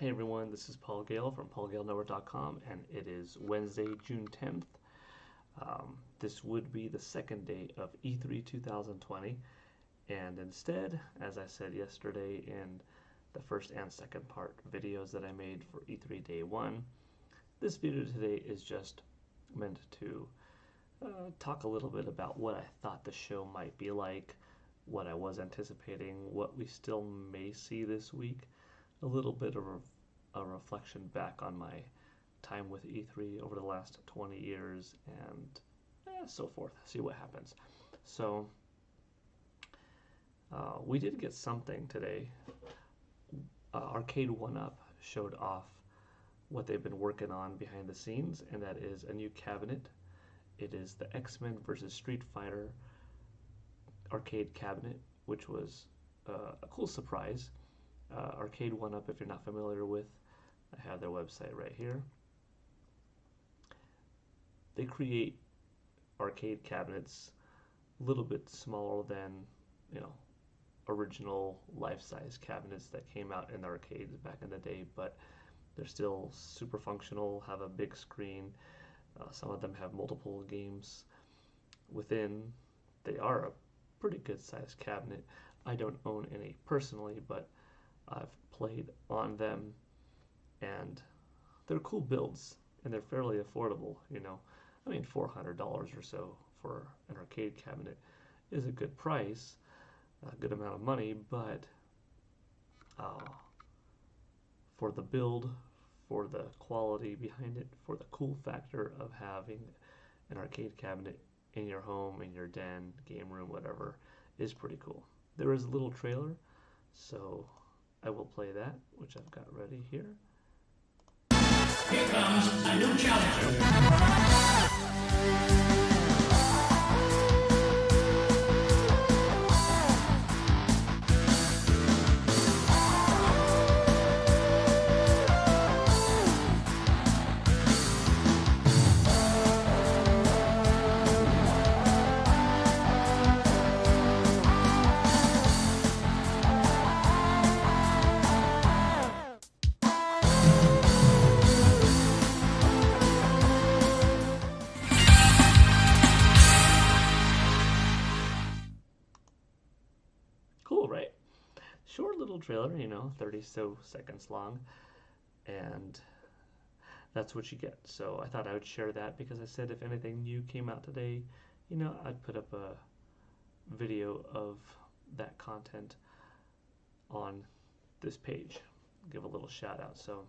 Hey everyone, this is Paul Gale from paulgalenetwork.com, and it is Wednesday, June 10th. This would be the second day of E3 2020, and instead, as I said yesterday in the first and second part videos that I made for E3 Day 1, this video today is just meant to talk a little bit about what I thought the show might be like, what I was anticipating, what we still may see this week, a little bit of a reflection back on my time with E3 over the last 20 years and so forth. See what happens. So we did get something today. Arcade 1-Up showed off what they've been working on behind the scenes, and that is a new cabinet. It is the X-Men vs. Street Fighter arcade cabinet, which was a cool surprise. Arcade 1-Up, if you're not familiar with, I have their website right here. They create arcade cabinets a little bit smaller than, original life-size cabinets that came out in the arcades back in the day, but they're still super functional, have a big screen. Some of them have multiple games within. They are a pretty good sized cabinet. I don't own any personally, but I've played on them, and they're cool builds, and they're fairly affordable. I mean, $400 or so for an arcade cabinet is a good price, a good amount of money, but for the build, for the quality behind it, for the cool factor of having an arcade cabinet in your home, in your den, game room, whatever, is pretty cool. There is a little trailer, so I will play that, which I've got ready here. Here comes a new challenger. Cool, right? Short little trailer, 30 so seconds long, and that's what you get. So I thought I would share that because I said if anything new came out today, I'd put up a video of that content on this page. Give a little shout out. So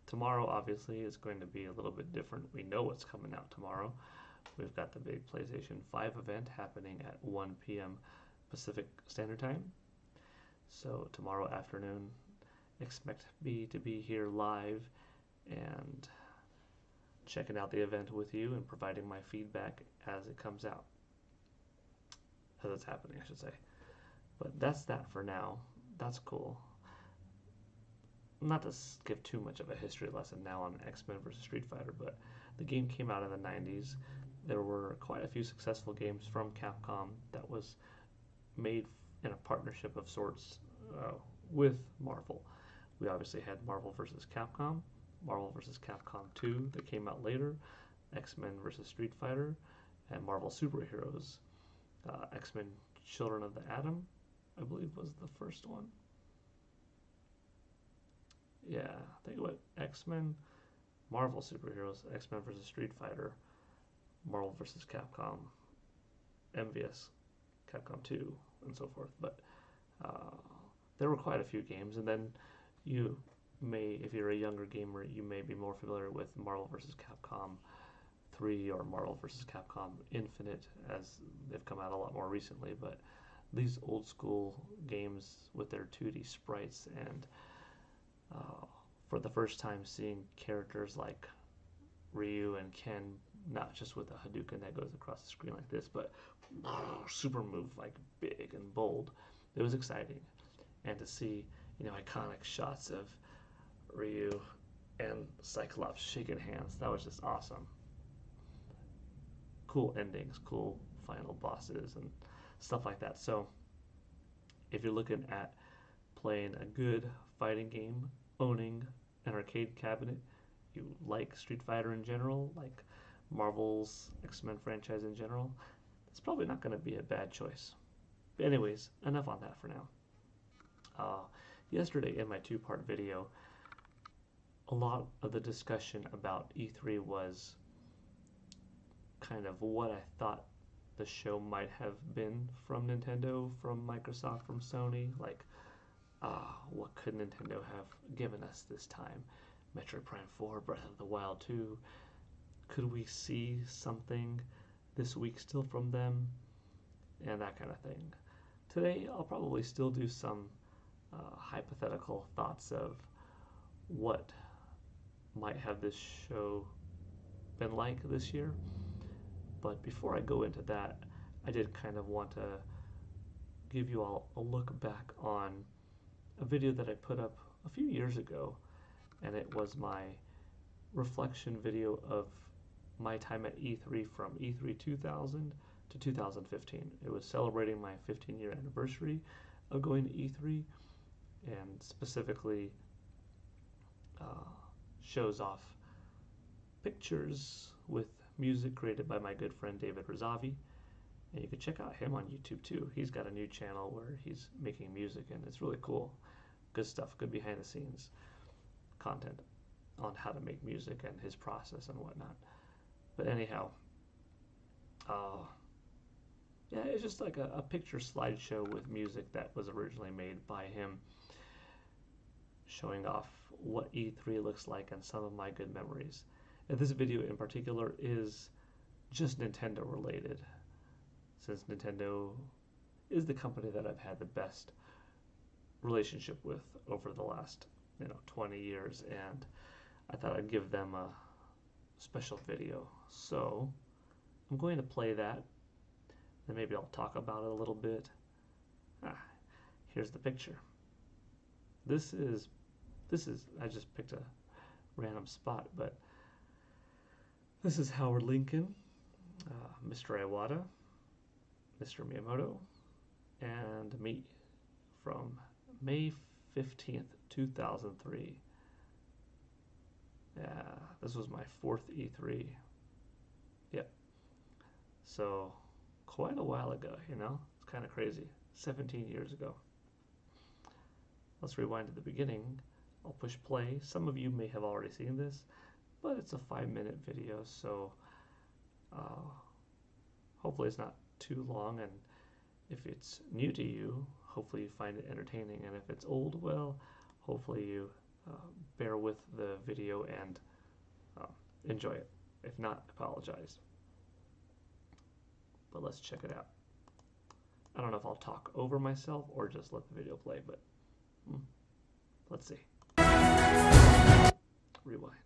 tomorrow obviously is going to be a little bit different. We know what's coming out tomorrow. We've got the big PlayStation 5 event happening at 1 p.m. Pacific Standard Time. So tomorrow afternoon, expect me to be here live and checking out the event with you and providing my feedback as it comes out. As it's happening, I should say. But that's that for now. That's cool. Not to give too much of a history lesson now on X-Men vs. Street Fighter, but the game came out in the 90s. There were quite a few successful games from Capcom that was made in a partnership of sorts with Marvel. We obviously had Marvel vs. Capcom, Marvel vs. Capcom 2 that came out later, X-Men vs. Street Fighter, and Marvel Superheroes. X-Men Children of the Atom, I believe, was the first one. Yeah, I think what X-Men, Marvel Superheroes, X-Men vs. Street Fighter, Marvel vs. Capcom, MVS, Capcom 2, and so forth. But there were quite a few games, and then you may, if you're a younger gamer, you may be more familiar with Marvel vs. Capcom 3 or Marvel vs. Capcom Infinite, as they've come out a lot more recently. But these old school games with their 2D sprites, and for the first time seeing characters like Ryu and Ken, not just with a Hadouken that goes across the screen like this, but super move, like big and bold. It was exciting. And to see, iconic shots of Ryu and Cyclops shaking hands, that was just awesome. Cool endings, cool final bosses, and stuff like that. So if you're looking at playing a good fighting game owning an arcade cabinet, you like Street Fighter in general, like Marvel's X-Men franchise in general, it's probably not going to be a bad choice. But anyways, enough on that for now. Yesterday in my two-part video, a lot of the discussion about E3 was kind of what I thought the show might have been from Nintendo, from Microsoft, from Sony. Like, what could Nintendo have given us this time? Metroid Prime 4, Breath of the Wild 2. Could we see something this week still from them? And that kind of thing. Today, I'll probably still do some hypothetical thoughts of what might have this show been like this year. But before I go into that, I did kind of want to give you all a look back on a video that I put up a few years ago, and it was my reflection video of my time at E3 from E3 2000 to 2015. It was celebrating my 15-year anniversary of going to E3, and specifically shows off pictures with music created by my good friend David Razavi. And you can check out him on YouTube too. He's got a new channel where he's making music, and it's really cool. Good stuff, good behind the scenes content on how to make music and his process and whatnot. But anyhow, yeah, it's just like a picture slideshow with music that was originally made by him, showing off what E3 looks like and some of my good memories. And this video in particular is just Nintendo related, since Nintendo is the company that I've had the best relationship with over the last 20 years, and I thought I'd give them a special video. So I'm going to play that, and maybe I'll talk about it a little bit. Here's the picture. This is I just picked a random spot, but this is Howard Lincoln, Mr. Iwata, Mr. Miyamoto, and me from May 15th, 2003. Yeah, this was my fourth E3. Yep. So, quite a while ago, It's kind of crazy. 17 years ago. Let's rewind to the beginning. I'll push play. Some of you may have already seen this, but it's a 5-minute video, so hopefully it's not too long, and if it's new to you, hopefully you find it entertaining, and if it's old, well, hopefully you bear with the video and enjoy it. If not, apologize. But let's check it out. I don't know if I'll talk over myself or just let the video play, but let's see. Rewind.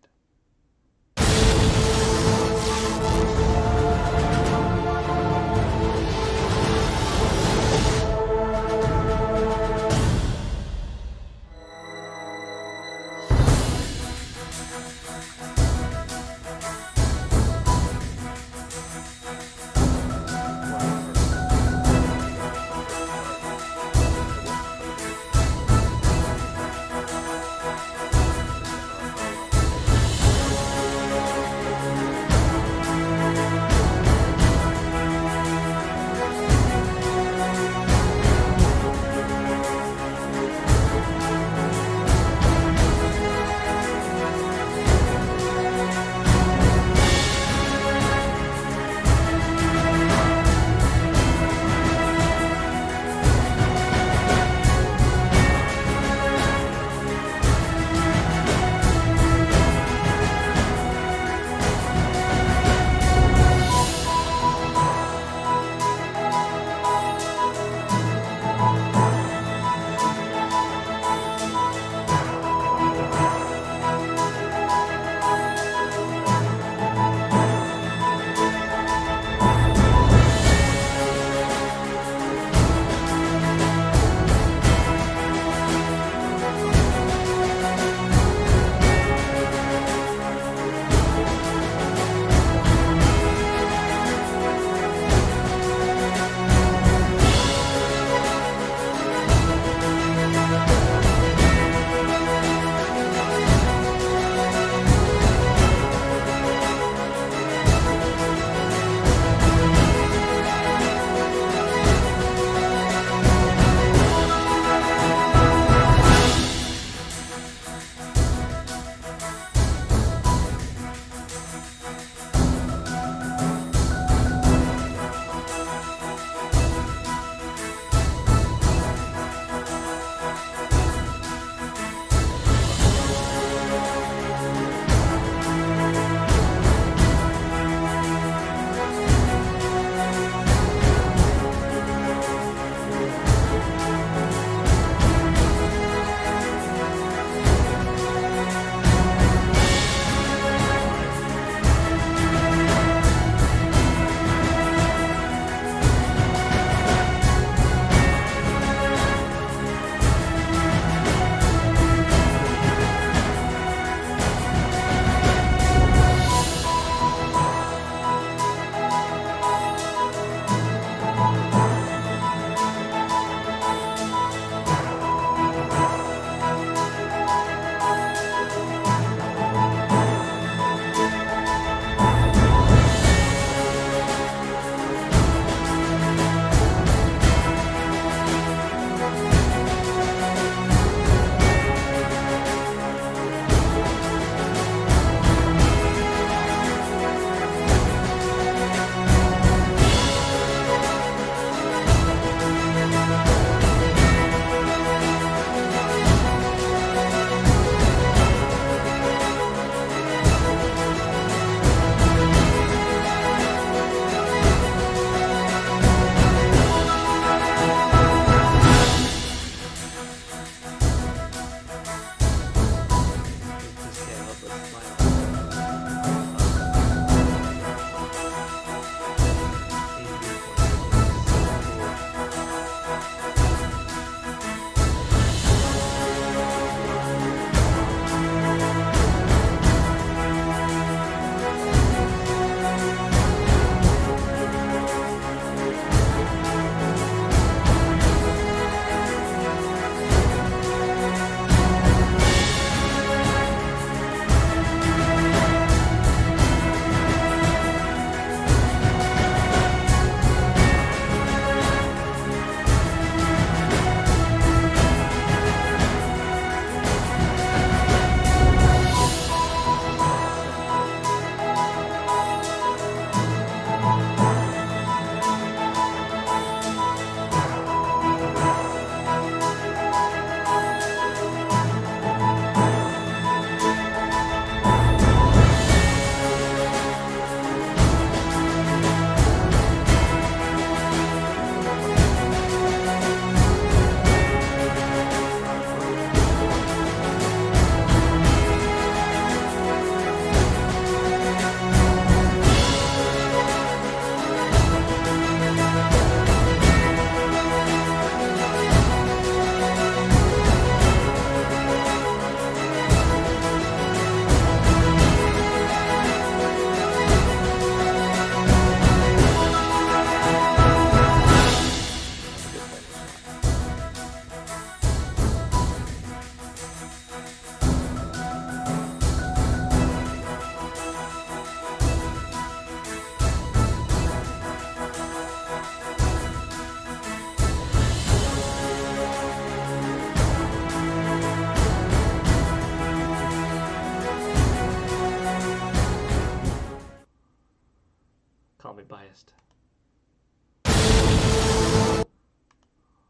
missed.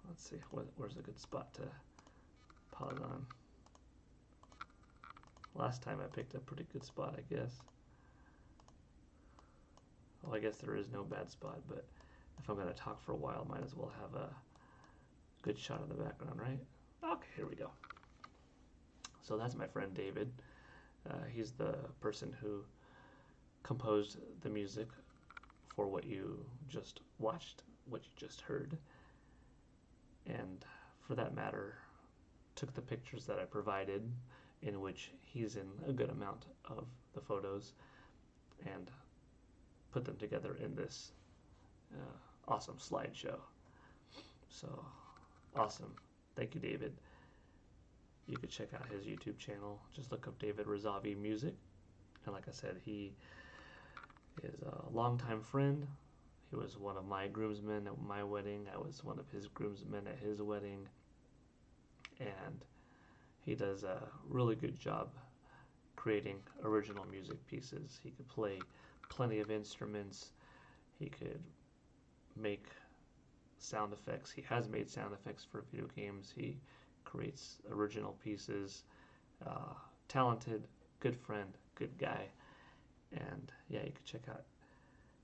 Let's see, where's a good spot to pause on? Last time I picked a pretty good spot, I guess. Well, I guess there is no bad spot, but if I'm going to talk for a while, might as well have a good shot in the background, right? Okay, here we go. So that's my friend David. He's the person who composed the music for what you just watched, what you just heard, and for that matter, took the pictures that I provided, in which he's in a good amount of the photos, and put them together in this awesome slideshow. So awesome. Thank you, David. You could check out his YouTube channel. Just look up David Razavi Music. And like I said, he is a longtime friend. He was one of my groomsmen at my wedding. I was one of his groomsmen at his wedding. And he does a really good job creating original music pieces. He could play plenty of instruments. He could make sound effects. He has made sound effects for video games. He creates original pieces. Talented, good friend, good guy. And yeah, you can check out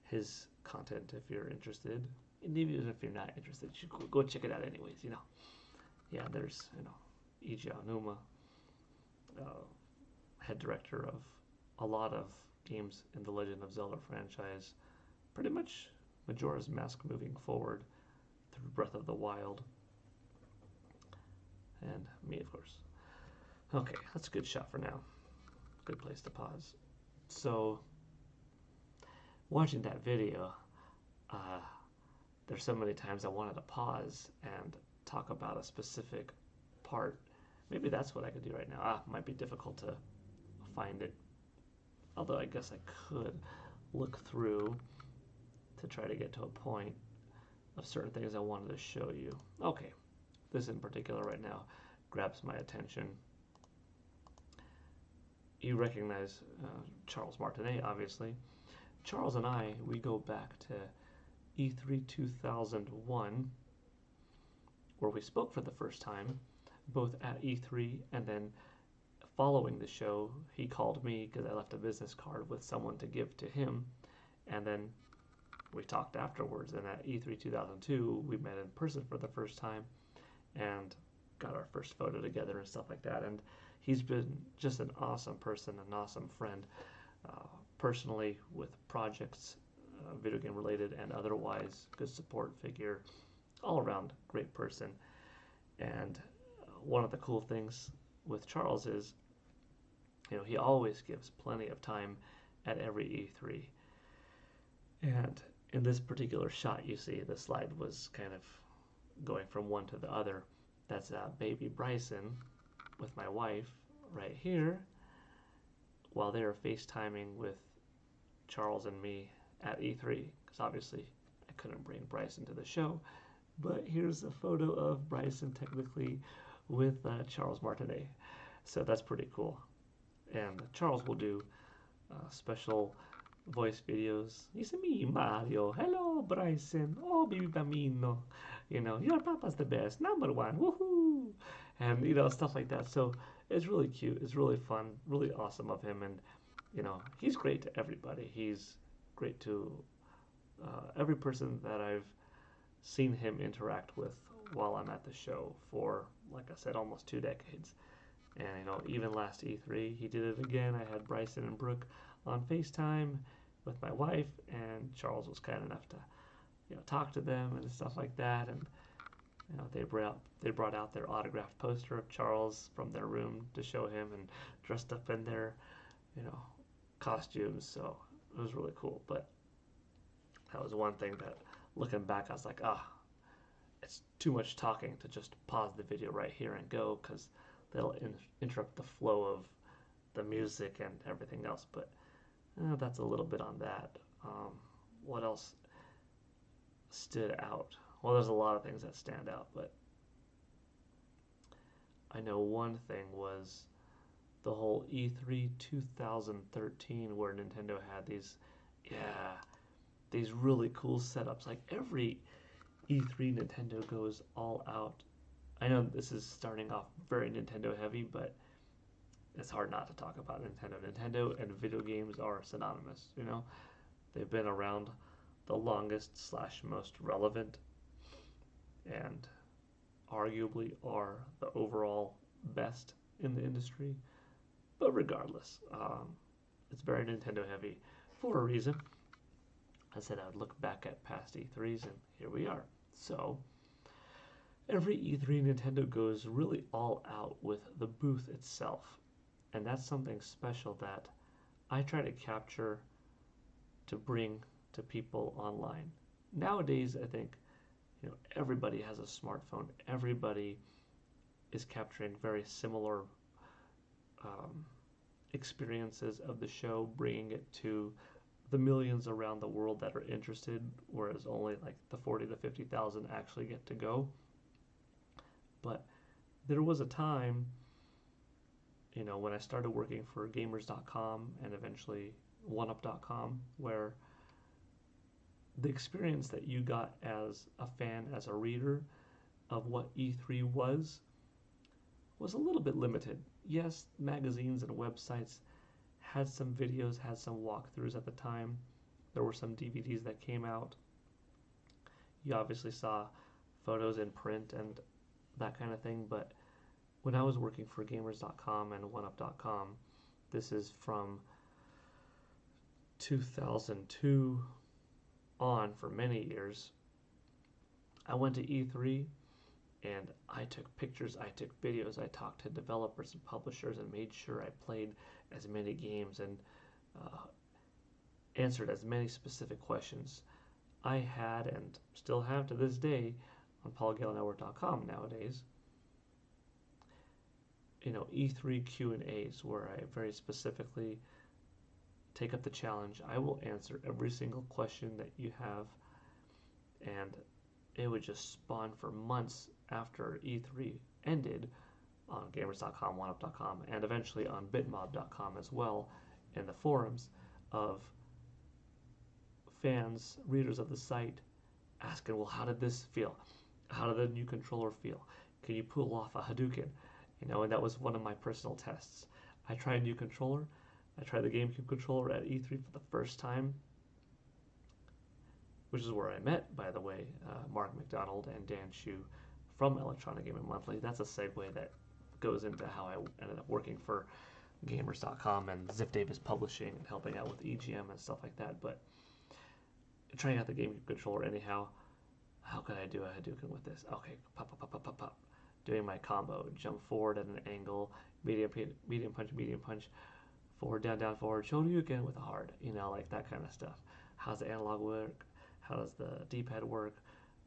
his content if you're interested. And even if you're not interested, you should go check it out anyways, you know. Yeah, there's, Eiji Aonuma, head director of a lot of games in the Legend of Zelda franchise. Pretty much Majora's Mask moving forward through Breath of the Wild. And me, of course. Okay, that's a good shot for now. Good place to pause. So, watching that video, there's so many times I wanted to pause and talk about a specific part. Maybe that's what I could do right now. It might be difficult to find it. Although I guess I could look through to try to get to a point of certain things I wanted to show you. Okay, this in particular right now grabs my attention. You recognize Charles Martinet, obviously. Charles and I, we go back to E3 2001, where we spoke for the first time, both at E3 and then following the show, he called me because I left a business card with someone to give to him, and then we talked afterwards. And at E3 2002, we met in person for the first time and got our first photo together and stuff like that. And he's been just an awesome person, an awesome friend, personally with projects, video game related and otherwise. Good support figure, all around great person. And one of the cool things with Charles is, he always gives plenty of time at every E3. And in this particular shot, you see the slide was kind of going from one to the other. That's baby Bryson with my wife right here while they were FaceTiming with Charles and me at E3, because obviously I couldn't bring Bryson to the show. But here's a photo of Bryson technically with Charles Martinet. So that's pretty cool. And Charles will do special voice videos. It's me, Mario. Hello, Bryson. Oh, baby bambino. Your papa's the best. Number one. Woohoo! And, stuff like that. So it's really cute. It's really fun. Really awesome of him. And, he's great to everybody. He's great to every person that I've seen him interact with while I'm at the show for, like I said, almost 2 decades. And, even last E3, he did it again. I had Bryson and Brooke on FaceTime with my wife, and Charles was kind enough to, talk to them and stuff like that. And, they brought out their autographed poster of Charles from their room to show him, and dressed up in their, costumes. So it was really cool. But that was one thing that, looking back, I was like, it's too much talking to just pause the video right here and go, because that'll interrupt the flow of the music and everything else. But that's a little bit on that. What else stood out? Well, there's a lot of things that stand out, but I know one thing was the whole E3 2013, where Nintendo had these, these really cool setups. Like every E3, Nintendo goes all out. I know this is starting off very Nintendo heavy, but it's hard not to talk about Nintendo. Nintendo and video games are synonymous, you know? They've been around the longest slash most relevant and arguably are the overall best in the industry. But regardless, it's very Nintendo heavy for a reason. I said I would look back at past E3s, and here we are. So, every E3, Nintendo goes really all out with the booth itself. And that's something special that I try to capture to bring to people online. Nowadays, I think everybody has a smartphone. Everybody is capturing very similar um, experiences of the show, bringing it to the millions around the world that are interested, whereas only like the 40 to 50,000 actually get to go. But there was a time, when I started working for gamers.com and eventually oneup.com, where the experience that you got as a fan, as a reader of what E3 was a little bit limited. Yes, magazines and websites had some videos, had some walkthroughs at the time. There were some DVDs that came out. You obviously saw photos in print and that kind of thing, but when I was working for gamers.com and oneup.com, this is from 2002 on for many years, I went to E3 and I took pictures, I took videos, I talked to developers and publishers and made sure I played as many games and uh, answered as many specific questions I had and still have to this day on paulgalenetwork.com nowadays. E3 Q&As where I very specifically take up the challenge. I will answer every single question that you have, and it would just spawn for months after E3 ended on gamers.com, oneup.com, and eventually on bitmob.com as well, in the forums of fans, readers of the site, asking, well, how did this feel? How did the new controller feel? Can you pull off a Hadouken? And that was one of my personal tests. I tried a new controller. I tried the GameCube controller at E3 for the first time, which is where I met, by the way, Mark McDonald and Dan Shu from Electronic Gaming Monthly. That's a segue that goes into how I ended up working for Gamers.com and Ziff Davis Publishing and helping out with EGM and stuff like that. But trying out the GameCube controller anyhow, how could I do a Hadouken with this? Okay, pop, pop, pop, pop, pop, pop. Doing my combo, jump forward at an angle, medium punch, forward, down, forward, Shoryuken with a hard, like that kind of stuff. How's the analog work? How does the D-pad work?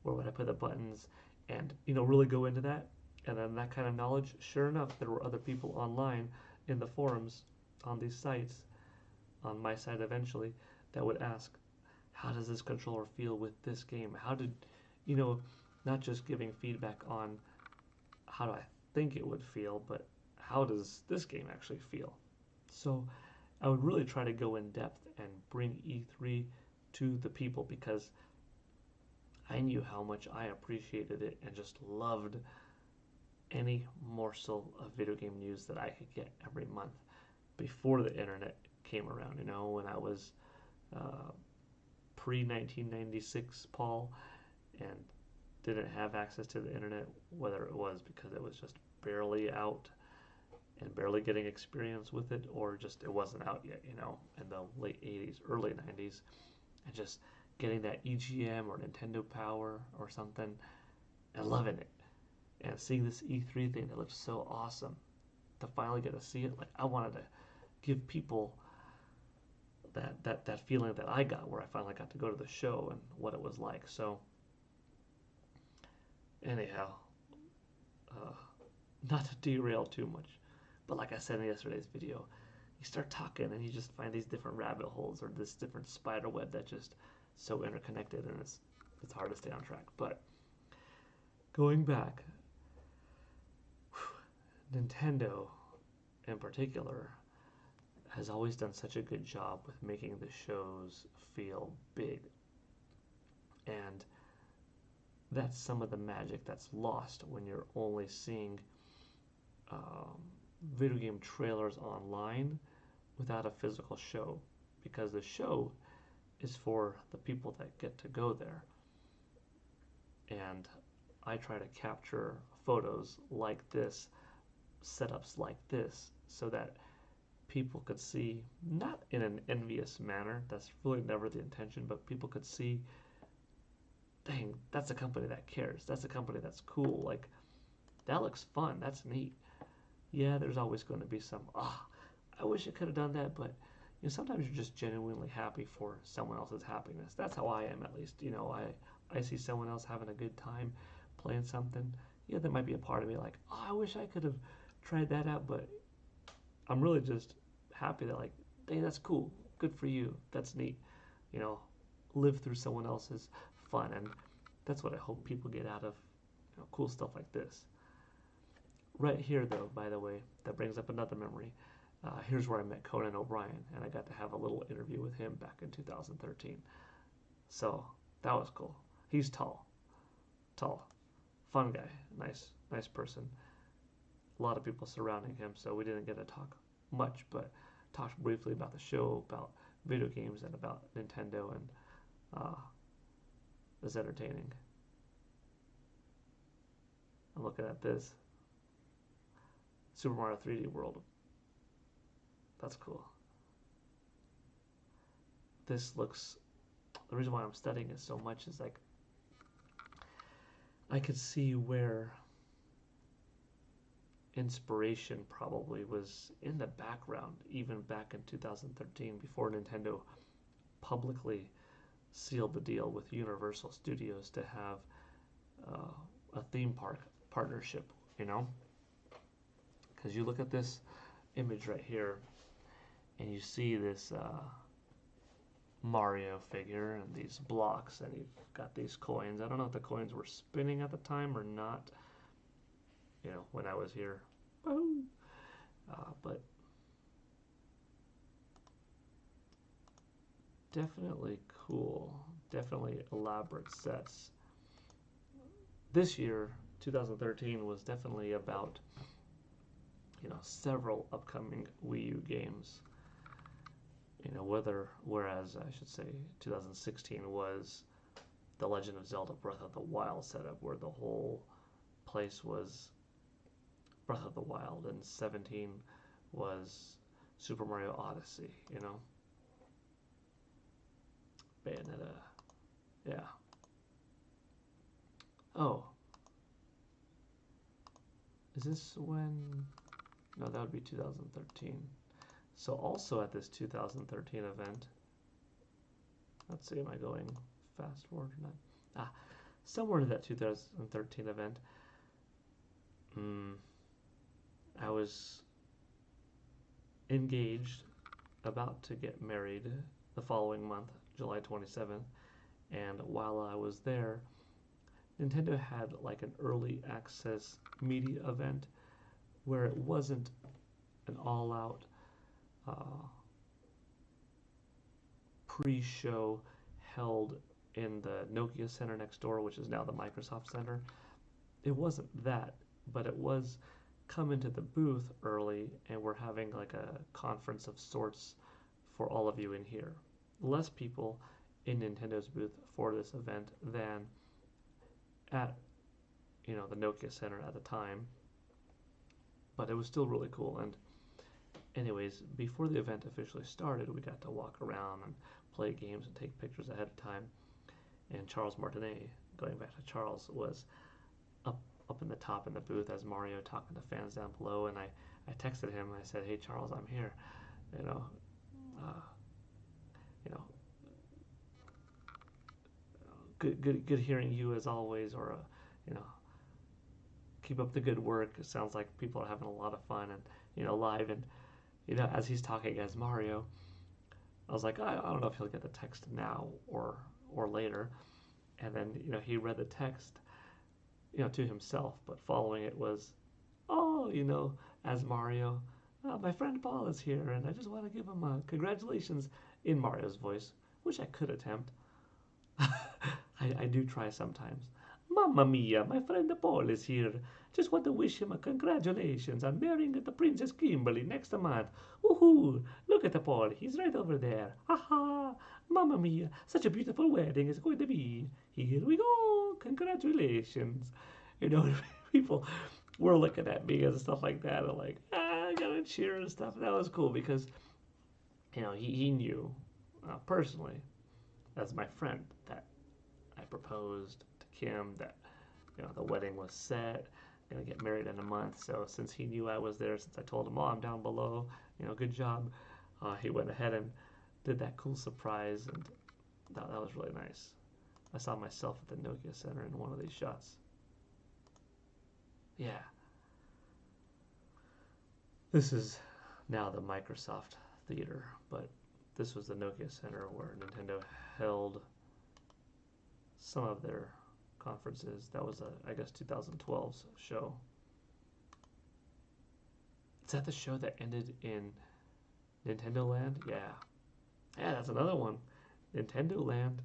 Where would I put the buttons? And, really go into that. And then that kind of knowledge, sure enough, there were other people online in the forums on these sites, on my site eventually, that would ask, how does this controller feel with this game? How did, not just giving feedback on how do I think it would feel, but how does this game actually feel? So I would really try to go in depth and bring E3 to the people because I knew how much I appreciated it and just loved any morsel of video game news that I could get every month before the internet came around. When I was pre 1996, Paul, and didn't have access to the internet, whether it was because it was just barely out and barely getting experience with it, or just it wasn't out yet, in the late 80s, early 90s, and just getting that EGM or Nintendo Power or something and loving it. And seeing this E3 thing that looked so awesome, to finally get to see it, like I wanted to give people that feeling that I got where I finally got to go to the show and what it was like. So anyhow, uh, not to derail too much, but like I said in yesterday's video, you start talking and you just find these different rabbit holes or this different spider web that just so interconnected, and it's hard to stay on track. But going back, Nintendo in particular has always done such a good job with making the shows feel big. And that's some of the magic that's lost when you're only seeing um, video game trailers online without a physical show, because the show is for the people that get to go there. And I try to capture photos like this, setups like this, so that people could see, not in an envious manner, that's really never the intention, but people could see, dang, that's a company that cares. That's a company that's cool. Like, that looks fun. That's neat. Yeah, there's always going to be some, I wish I could have done that, but sometimes you're just genuinely happy for someone else's happiness. That's how I am, at least. I see someone else having a good time playing something. Yeah, there might be a part of me like, I wish I could have tried that out, but I'm really just happy that, like, hey, that's cool. Good for you. That's neat. You know, live through someone else's fun, and that's what I hope people get out of cool stuff like this. Right here, though, by the way, that brings up another memory. Here's where I met Conan O'Brien, and I got to have a little interview with him back in 2013. So that was cool. He's tall, fun guy, nice person. A lot of people surrounding him, so we didn't get to talk much, but talked briefly about the show, about video games, and about Nintendo, and it was entertaining. I'm looking at this Super Mario 3D World. That's cool. This looks. The reason why I'm studying it so much is like I could see where inspiration probably was in the background, even back in 2013, before Nintendo publicly sealed the deal with Universal Studios to have a theme park partnership. You know, because you look at this image right here, and you see this Mario figure and these blocks, and you've got these coins. I don't know if the coins were spinning at the time or not. When I was here, but definitely cool. Definitely elaborate sets. This year, 2013, was definitely about several upcoming Wii U games. Whereas I should say 2016 was the Legend of Zelda Breath of the Wild setup, where the whole place was Breath of the Wild, and 17 was Super Mario Odyssey. Bayonetta. Yeah. Oh, is this when? No, that would be 2013. So also at this 2013 event, let's see, am I going fast forward or not? Somewhere in that 2013 event, I was engaged, about to get married the following month, July 27th, and while I was there, Nintendo had like an early access media event where it wasn't an all-out pre-show held in the Nokia Center next door, which is now the Microsoft Center. It wasn't that, but it was come into the booth early, and we're having like a conference of sorts for all of you in here. Less people in Nintendo's booth for this event than at the Nokia Center at the time, but it was still really cool. And anyways, before the event officially started, we got to walk around and play games and take pictures ahead of time. And Charles Martinet, going back to Charles, was up in the top in the booth as Mario talking to fans down below. And I texted him. I said, "Hey Charles, I'm here. You know, uh, you know, good hearing you as always. Or you know, keep up the good work. It sounds like people are having a lot of fun and live." And as he's talking as Mario, I was like, I don't know if he'll get the text now or later. And then he read the text to himself, but following it was, "Oh, as Mario, my friend Paul is here, and I just want to give him a congratulations," in Mario's voice, which I could attempt. I do try sometimes. Mamma mia, my friend Paul is here. Just want to wish him a congratulations on marrying the Princess Kimberly next month. Woohoo! Look at the Paul, he's right over there. Ha ha! Mamma mia, such a beautiful wedding it's going to be. Here we go! Congratulations. You know, people were looking at me and stuff like that, and like, I gotta cheer and stuff. That was cool because, he knew personally, as my friend, that I proposed to Kim, that the wedding was set, gonna get married in a month. So since he knew I was there, since I told him, oh, I'm down below, good job, he went ahead and did that cool surprise, and that was really nice. I saw myself at the Nokia Center in one of these shots. Yeah, this is now the Microsoft Theater, but this was the Nokia Center where Nintendo held some of their conferences. That was, I guess, 2012's show. Is that the show that ended in Nintendo Land? Yeah. Yeah, that's another one. Nintendo Land.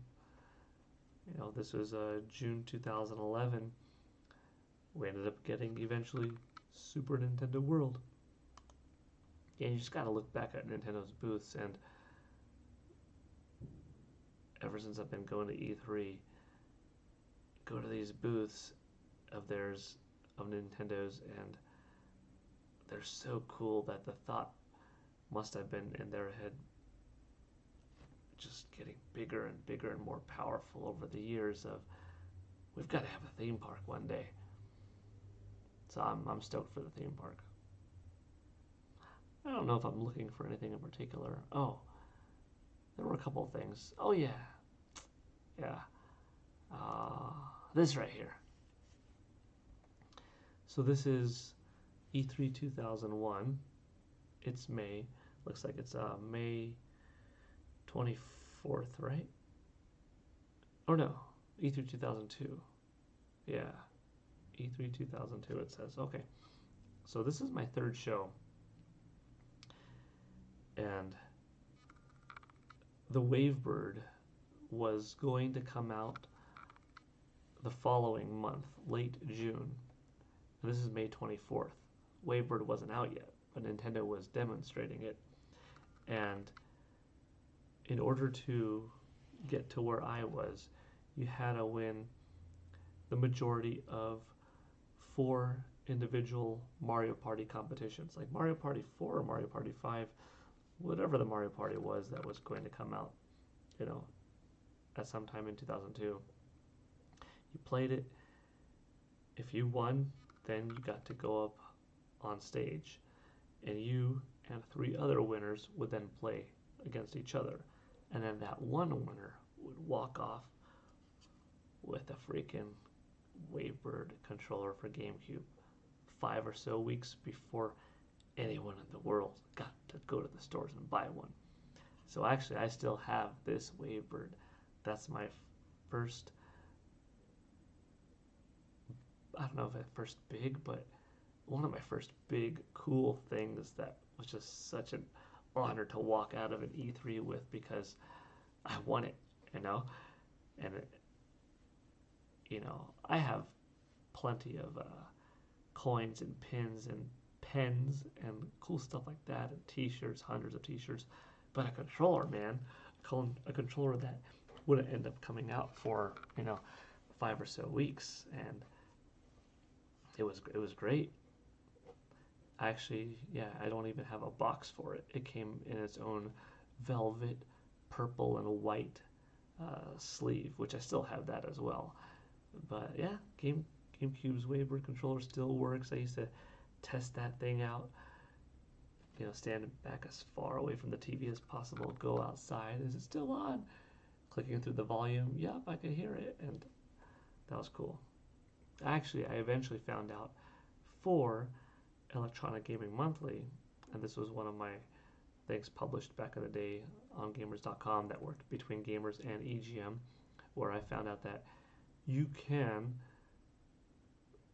This was June 2011. We ended up getting eventually Super Nintendo World. Yeah, you just gotta look back at Nintendo's booths, and ever since I've been going to E3, go to these booths of theirs, of Nintendo's, and they're so cool that the thought must have been in their head, just getting bigger and bigger and more powerful over the years of, we've got to have a theme park one day. So I'm stoked for the theme park. I don't know if I'm looking for anything in particular. Oh, there were a couple of things. Oh yeah, yeah. This right here. So this is E3 2001. It's May. Looks like it's May 24th, right? Oh no, E3 2002. Yeah, E3 2002 it says. Okay, so this is my third show. And the Wavebird was going to come out the following month, late June. And this is May 24th. Wavebird wasn't out yet, but Nintendo was demonstrating it. And in order to get to where I was, you had to win the majority of 4 individual Mario Party competitions, like Mario Party 4 or Mario Party 5, whatever the Mario Party was that was going to come out, at some time in 2002. You played it. If you won, then you got to go up on stage, and you and 3 other winners would then play against each other, and then that one winner would walk off with a freaking Wavebird controller for GameCube 5 or so weeks before anyone in the world got to go to the stores and buy one. So actually, I still have this Wavebird. That's my first, I don't know if at first big, but one of my first big cool things that was just such an honor to walk out of an E3 with, because I won it, and I have plenty of coins and pins and pens and cool stuff like that, and t-shirts, hundreds of t-shirts, but a controller, man, a controller that wouldn't end up coming out for 5 or so weeks, and it was great. Actually, yeah, I don't even have a box for it. It came in its own velvet, purple, and white sleeve, which I still have that as well. But yeah, GameCube's Wavebird controller still works. I used to test that thing out, stand back as far away from the TV as possible, go outside, is it still on? Clicking through the volume, yep, I could hear it, and that was cool. Actually, I eventually found out for Electronic Gaming Monthly, and this was one of my things published back in the day on gamers.com that worked between Gamers and EGM, where I found out that you can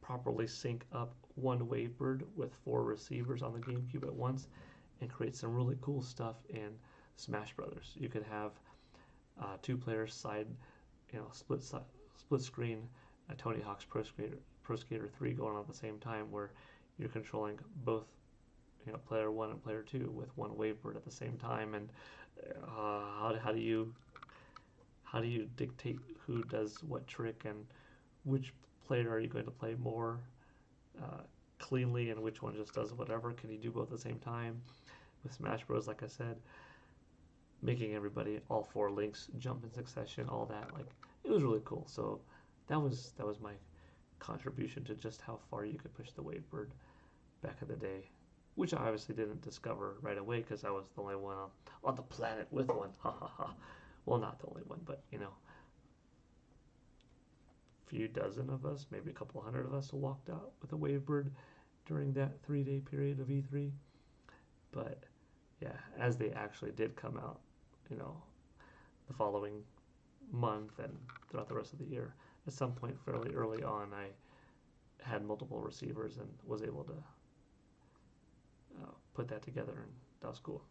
properly sync up one Wavebird with 4 receivers on the GameCube at once and create some really cool stuff in Smash Brothers. You could have 2 players side split screen Tony Hawk's Pro Skater 3 going on at the same time, where you're controlling both player one and player two with one wavebird at the same time, and how do you dictate who does what trick, and which player are you going to play more uh, cleanly, and which one just does whatever? Can you do both at the same time? With Smash Bros, like I said, making everybody, all four links, jump in succession, all that, like, it was really cool. So that was my contribution to just how far you could push the wavebird back in the day, which I obviously didn't discover right away because I was the only one on the planet with one. Ha ha ha. Well, not the only one, but few dozen of us, maybe a couple hundred of us, walked out with a wavebird during that 3-day period of E3. But yeah, as they actually did come out, the following month and throughout the rest of the year, at some point fairly early on, I had multiple receivers and was able to put that together, and that was cool.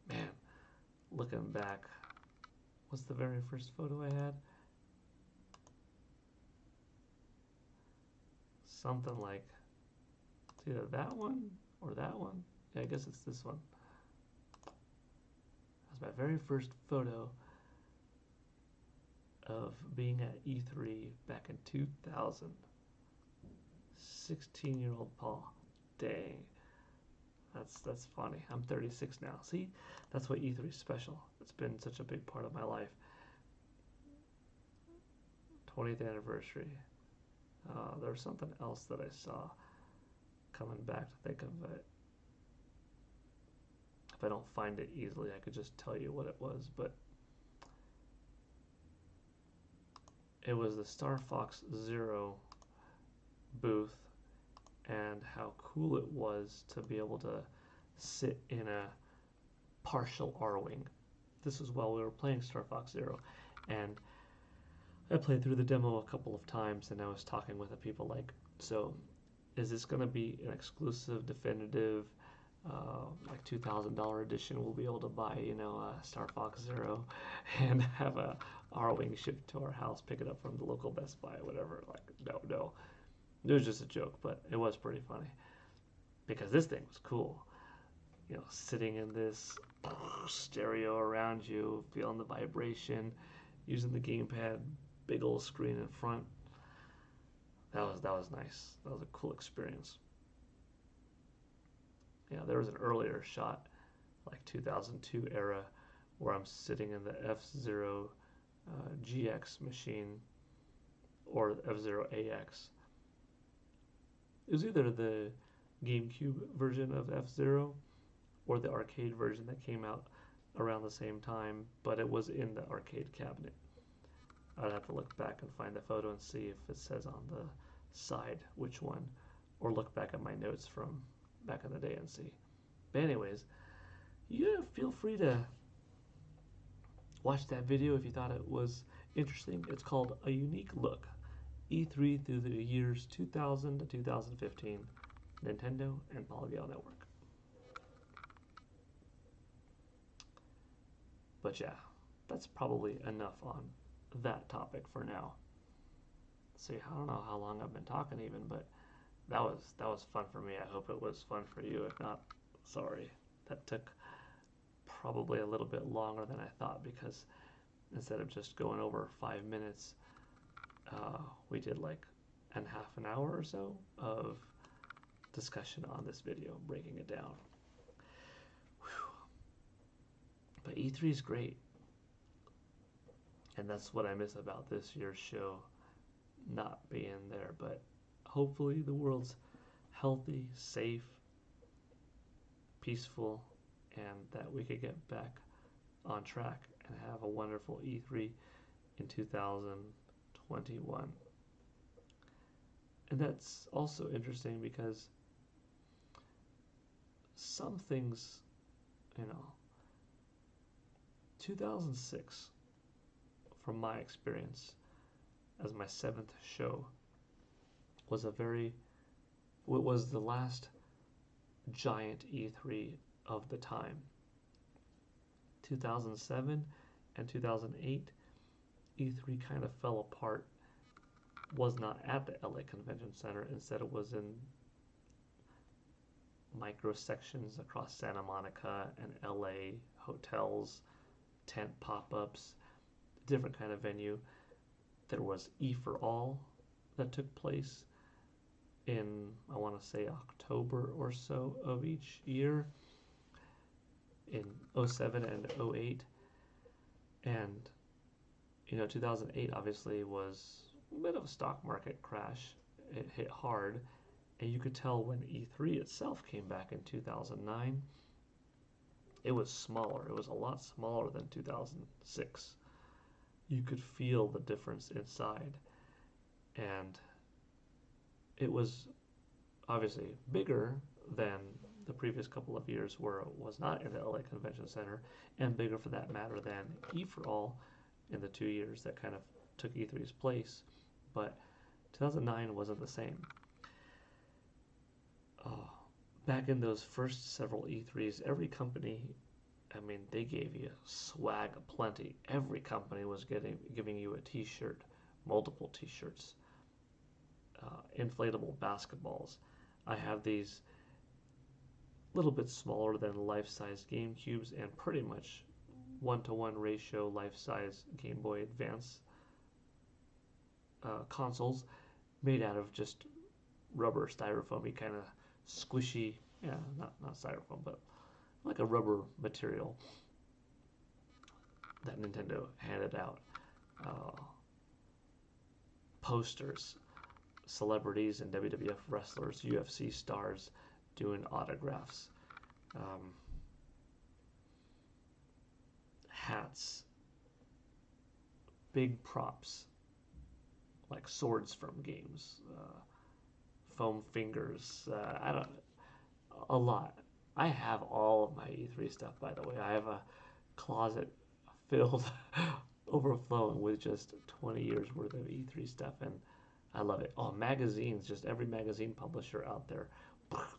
Man, looking back, what's the very first photo I had? Something like it's either that one or that one. Yeah, I guess it's this one. That was my very first photo of being at E3 back in 2000. 16-year-old Paul. Dang. That's funny. I'm 36 now. See, that's why E3 is special. It's been such a big part of my life. 20th anniversary. There was something else that I saw coming back to think of it. If I don't find it easily, I could just tell you what it was, but it was the Star Fox Zero booth, and how cool it was to be able to sit in a partial R-Wing. This was while we were playing Star Fox Zero, and I played through the demo a couple of times, and I was talking with the people like, so is this going to be an exclusive, definitive, like $2,000 edition? We'll be able to buy, Star Fox Zero and have a R-Wing shipped to our house, pick it up from the local Best Buy, whatever. Like, no. It was just a joke, but it was pretty funny because this thing was cool. Sitting in this stereo around you, feeling the vibration, using the gamepad, big old screen in front. That was nice. That was a cool experience. There was an earlier shot, like 2002 era, where I'm sitting in the F-Zero GX machine or F-Zero AX. It was either the GameCube version of F-Zero or the arcade version that came out around the same time, but it was in the arcade cabinet. I'd have to look back and find the photo and see if it says on the side which one, or look back at my notes from back in the day and see. But anyways, you feel free to watch that video if you thought it was interesting. It's called A Unique Look, E3 through the years 2000 to 2015, Nintendo and Polygale Network. But yeah, that's probably enough on that topic for now. See, I don't know how long I've been talking even, but that was fun for me. I hope it was fun for you. If not, sorry. That took probably a little bit longer than I thought, because instead of just going over 5 minutes, we did like half an hour or so of discussion on this video, breaking it down. Whew. But E3 is great, and that's what I miss about this year's show, not being there. But hopefully the world's healthy, safe, peaceful, and that we could get back on track and have a wonderful E3 in 2021. And that's also interesting because some things, 2006, from my experience as my 7th show, was the last giant E3 of the time. 2007, and 2008, E3 kind of fell apart. Was not at the LA Convention Center. Instead, it was in micro sections across Santa Monica and LA hotels, tent pop-ups, different kind of venue. There was E for All that took place in, I want to say, October or so of each year in '07 and '08. And 2008 obviously was a bit of a stock market crash. It hit hard, and you could tell when E3 itself came back in 2009, it was smaller. It was a lot smaller than 2006. You could feel the difference inside, and it was obviously bigger than the previous couple of years where it was not in the LA Convention Center, and bigger for that matter than E for All in the 2 years that kind of took E3's place. But 2009 wasn't the same. Oh, back in those first several E3s, every company, I mean, they gave you swag aplenty. Every company was giving you a T-shirt, multiple T-shirts, inflatable basketballs. I have these little bit smaller than life-size Game Cubes and pretty much one-to-one ratio life-size Game Boy Advance consoles made out of just rubber styrofoamy kind of squishy, yeah, not styrofoam, but like a rubber material that Nintendo handed out. Uh, Posters, celebrities and WWF wrestlers, UFC stars doing autographs, um, hats, big props like swords from games, foam fingers. I don't a lot. I have all of my E3 stuff, by the way. I have a closet filled, overflowing with just 20 years worth of E3 stuff, and I love it. Oh, magazines, just every magazine publisher out there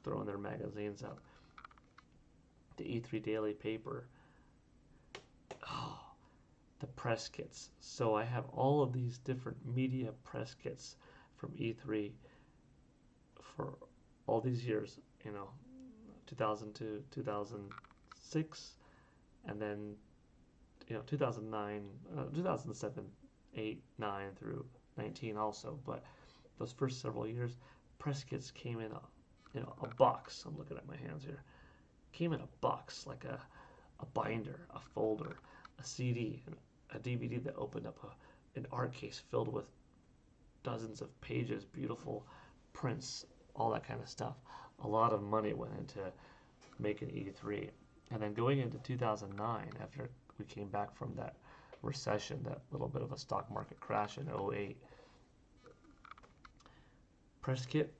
throwing their magazines out. The E3 Daily Paper. Oh, the press kits. So I have all of these different media press kits from E3 for all these years, 2000 to 2006, and then 2009, 2007, 8, 9 through 19 also. But those first several years, press kits came in a box. I'm looking at my hands here. Came in a box, like a binder, a folder, a CD, a DVD that opened up an art case filled with dozens of pages, beautiful prints, all that kind of stuff. A lot of money went into making E3. And then going into 2009, after we came back from that recession, that little bit of a stock market crash in '08, press kit,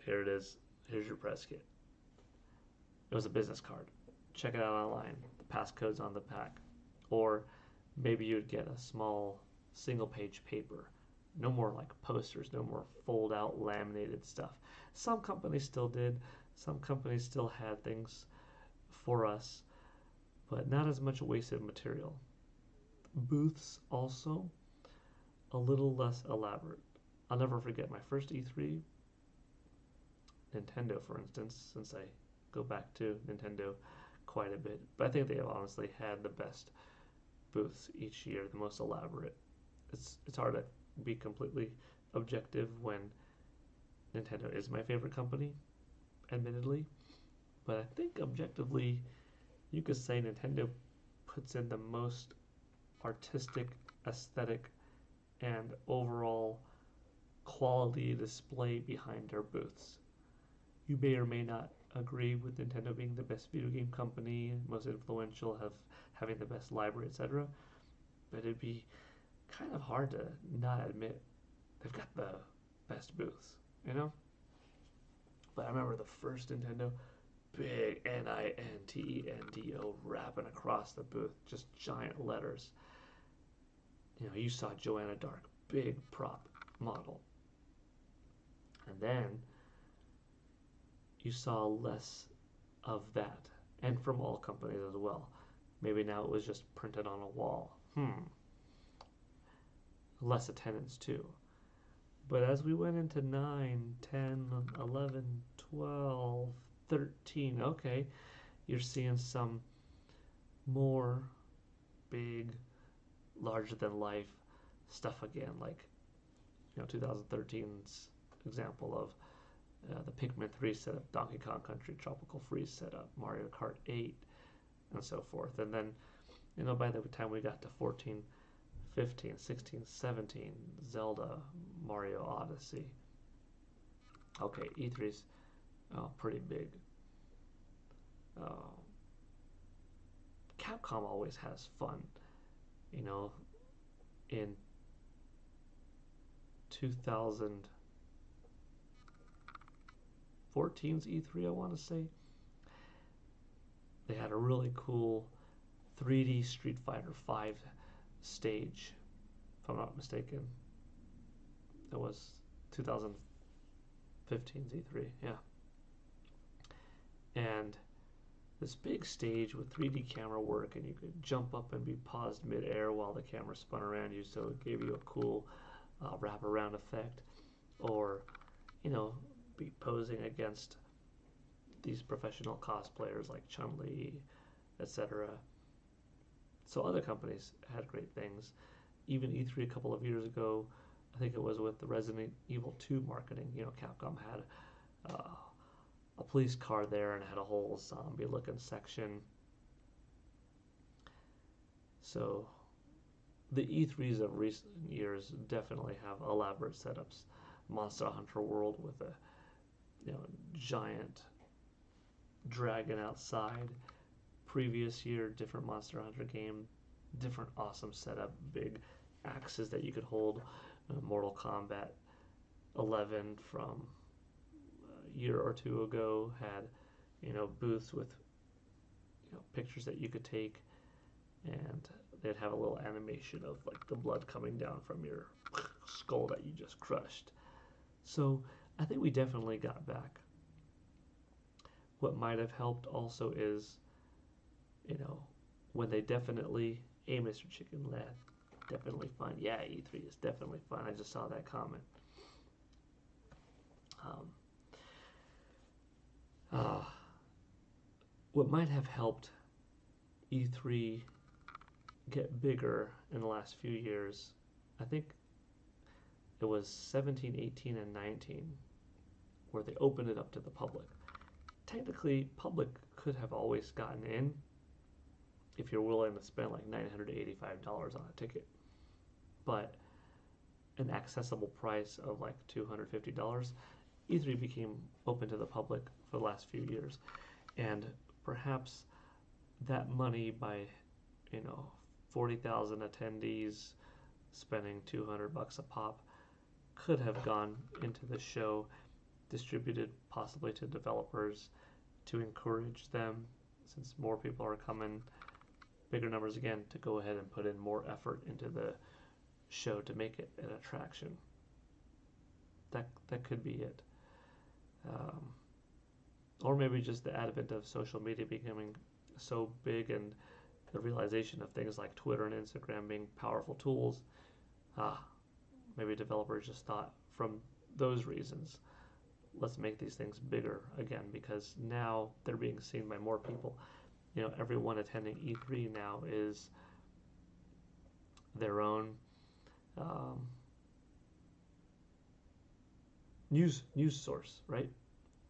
here it is. Here's your press kit. It was a business card. Check it out online. The passcode's on the pack. Or maybe you'd get a small single page paper. No more like posters, no more fold out laminated stuff. Some companies still did. Some companies still had things for us, but not as much wasted material. Booths also a little less elaborate. I'll never forget my first E3, Nintendo, for instance, since I go back to Nintendo quite a bit. But I think they have honestly had the best booths each year, the most elaborate. It's hard to be completely objective when Nintendo is my favorite company, admittedly. But I think objectively, you could say Nintendo puts in the most artistic, aesthetic, and overall quality display behind their booths. You may or may not agree with Nintendo being the best video game company, most influential, having the best library, etc. But it'd be kind of hard to not admit they've got the best booths. But I remember the first Nintendo, big Nintendo wrapping across the booth, just giant letters. You saw Joanna Dark, big prop model. And then you saw less of that, and from all companies as well. Maybe now it was just printed on a wall. Less attendance too. But as we went into 9, 10, 11, 12, 13, okay, you're seeing some more big, larger than life stuff again, like 2013's example of the Pikmin 3 setup, Donkey Kong Country Tropical Freeze setup, Mario Kart 8, and so forth. And then, by the time we got to 14, 15, 16, 17, Zelda, Mario Odyssey. Okay, E3's pretty big. Uh, Capcom always has fun. In 2014's E3, I want to say, they had a really cool 3D Street Fighter 5 stage, if I'm not mistaken. It was 2015's E3, yeah. And this big stage with 3D camera work, and you could jump up and be paused mid-air while the camera spun around you, so it gave you a cool wraparound effect. Or, be posing against these professional cosplayers like Chun-Li, etc. So other companies had great things. Even E3 a couple of years ago, I think it was with the Resident Evil 2 marketing, Capcom had a police car there and had a whole zombie looking section. So the E3s of recent years definitely have elaborate setups. Monster Hunter World with a giant dragon outside. Previous year, different Monster Hunter game, different awesome setup, big axes that you could hold. Mortal Kombat 11 from a year or two ago had booths with pictures that you could take, and they'd have a little animation of like the blood coming down from your skull that you just crushed. So I think we definitely got back. What might have helped also is, when they definitely, hey, Mr. Chicken Lad, definitely fun. Yeah, E3 is definitely fun. I just saw that comment. Um, uh, what might have helped E3 get bigger in the last few years, I think it was 17, 18, and 19 where they opened it up to the public. Technically, public could have always gotten in if you're willing to spend like $985 on a ticket. But an accessible price of like $250, E3 became open to the public for the last few years. And perhaps that money by, 40,000 attendees spending $200 a pop could have gone into the show, distributed possibly to developers to encourage them, since more people are coming, bigger numbers again, to go ahead and put in more effort into the show to make it an attraction. That could be it. Or maybe just the advent of social media becoming so big, and the realization of things like Twitter and Instagram being powerful tools. Maybe developers just thought, from those reasons, let's make these things bigger again, because now they're being seen by more people. Everyone attending E3 now is their own news source, right?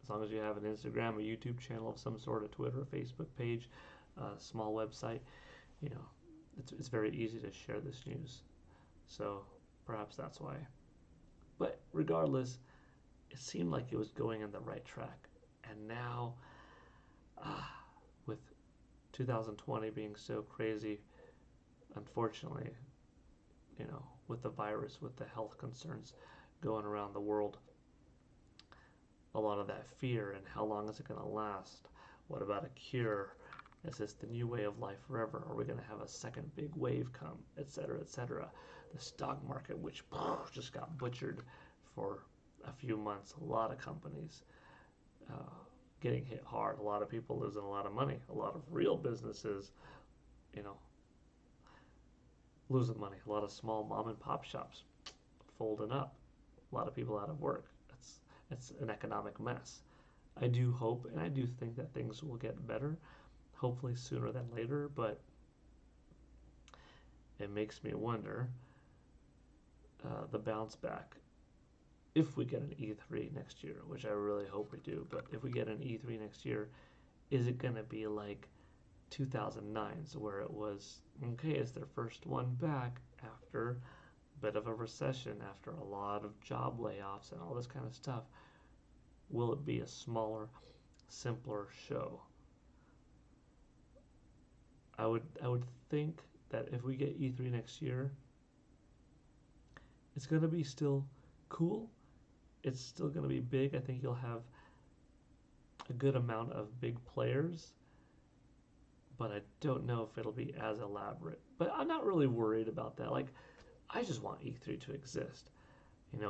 As long as you have an Instagram, a YouTube channel of some sort, a Twitter, a Facebook page, a small website, it's very easy to share this news. So perhaps that's why. But regardless, it seemed like it was going in the right track. And now, with 2020 being so crazy, unfortunately, with the virus, with the health concerns going around the world, a lot of that fear, and how long is it going to last? What about a cure? Is this the new way of life forever? Are we going to have a second big wave come, etc., etc.? The stock market, which just got butchered for a few months, a lot of companies getting hit hard, a lot of people losing a lot of money, a lot of real businesses you know, losing money. A lot of small mom and pop shops folding up. A lot of people out of work. It's an economic mess. I do hope and I do think that things will get better, hopefully sooner than later, but it makes me wonder the bounce back if we get an E3 next year, which I really hope we do. But if we get an E3 next year, is it going to be like 2009's where it was okay, it's their first one back after a bit of a recession, after a lot of job layoffs and all this kind of stuff? Will it be a smaller, simpler show? I would think that if we get E3 next year, it's gonna be still cool. It's still gonna be big. I think you'll have a good amount of big players, but I don't know if it'll be as elaborate. But I'm not really worried about that. Like, I just want E3 to exist.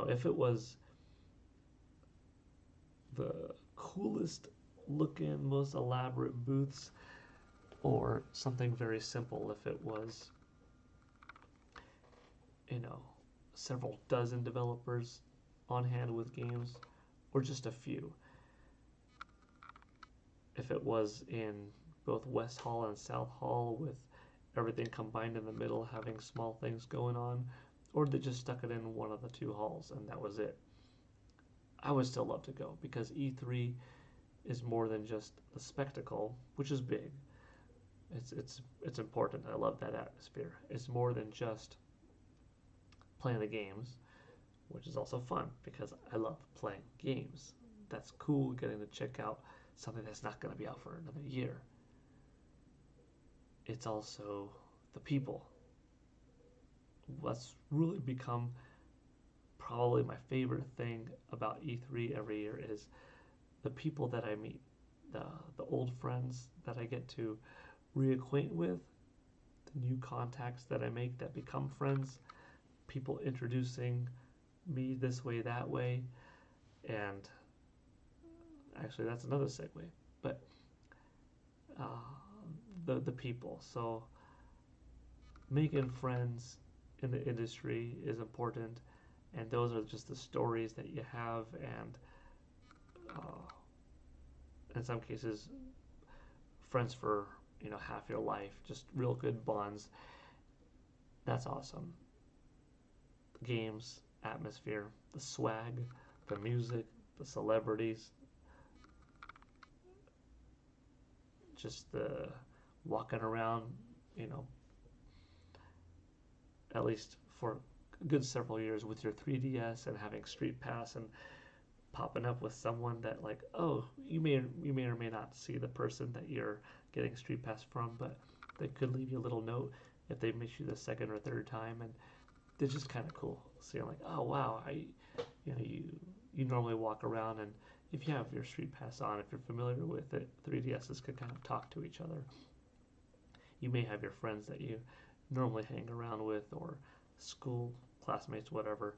If it was the coolest looking, most elaborate booths, or something very simple, if it was, you know, several dozen developers on hand with games, or just a few. If it was in both West Hall and South Hall with everything combined in the middle, having small things going on, or they just stuck it in one of the two halls and that was it. I would still love to go because E3 is more than just the spectacle, which is big. It's important. I love that atmosphere. It's more than just playing the games, which is also fun because I love playing games. That's cool getting to check out something that's not going to be out for another year. It's also the people. What's really become probably my favorite thing about E3 every year is the people that I meet, the old friends that I get to reacquaint with, the new contacts that I make that become friends, people introducing me this way, that way, and actually that's another segue. But uh, the people. So making friends in the industry is important, and those are just the stories that you have, and uh, in some cases, friends for half your life, just real good bonds. That's awesome. Games, atmosphere, the swag, the music, the celebrities, just the walking around, you know, at least for a good several years with your 3DS and having Street Pass and popping up with someone that like, oh, you may or may not see the person that you're getting Street Pass from, but they could leave you a little note if they miss you the second or third time, and it's just kind of cool seeing like, oh wow, you normally walk around, and if you have your Street Pass on, if you're familiar with it, 3DSs could kind of talk to each other. You may have your friends that you normally hang around with, or school classmates, whatever,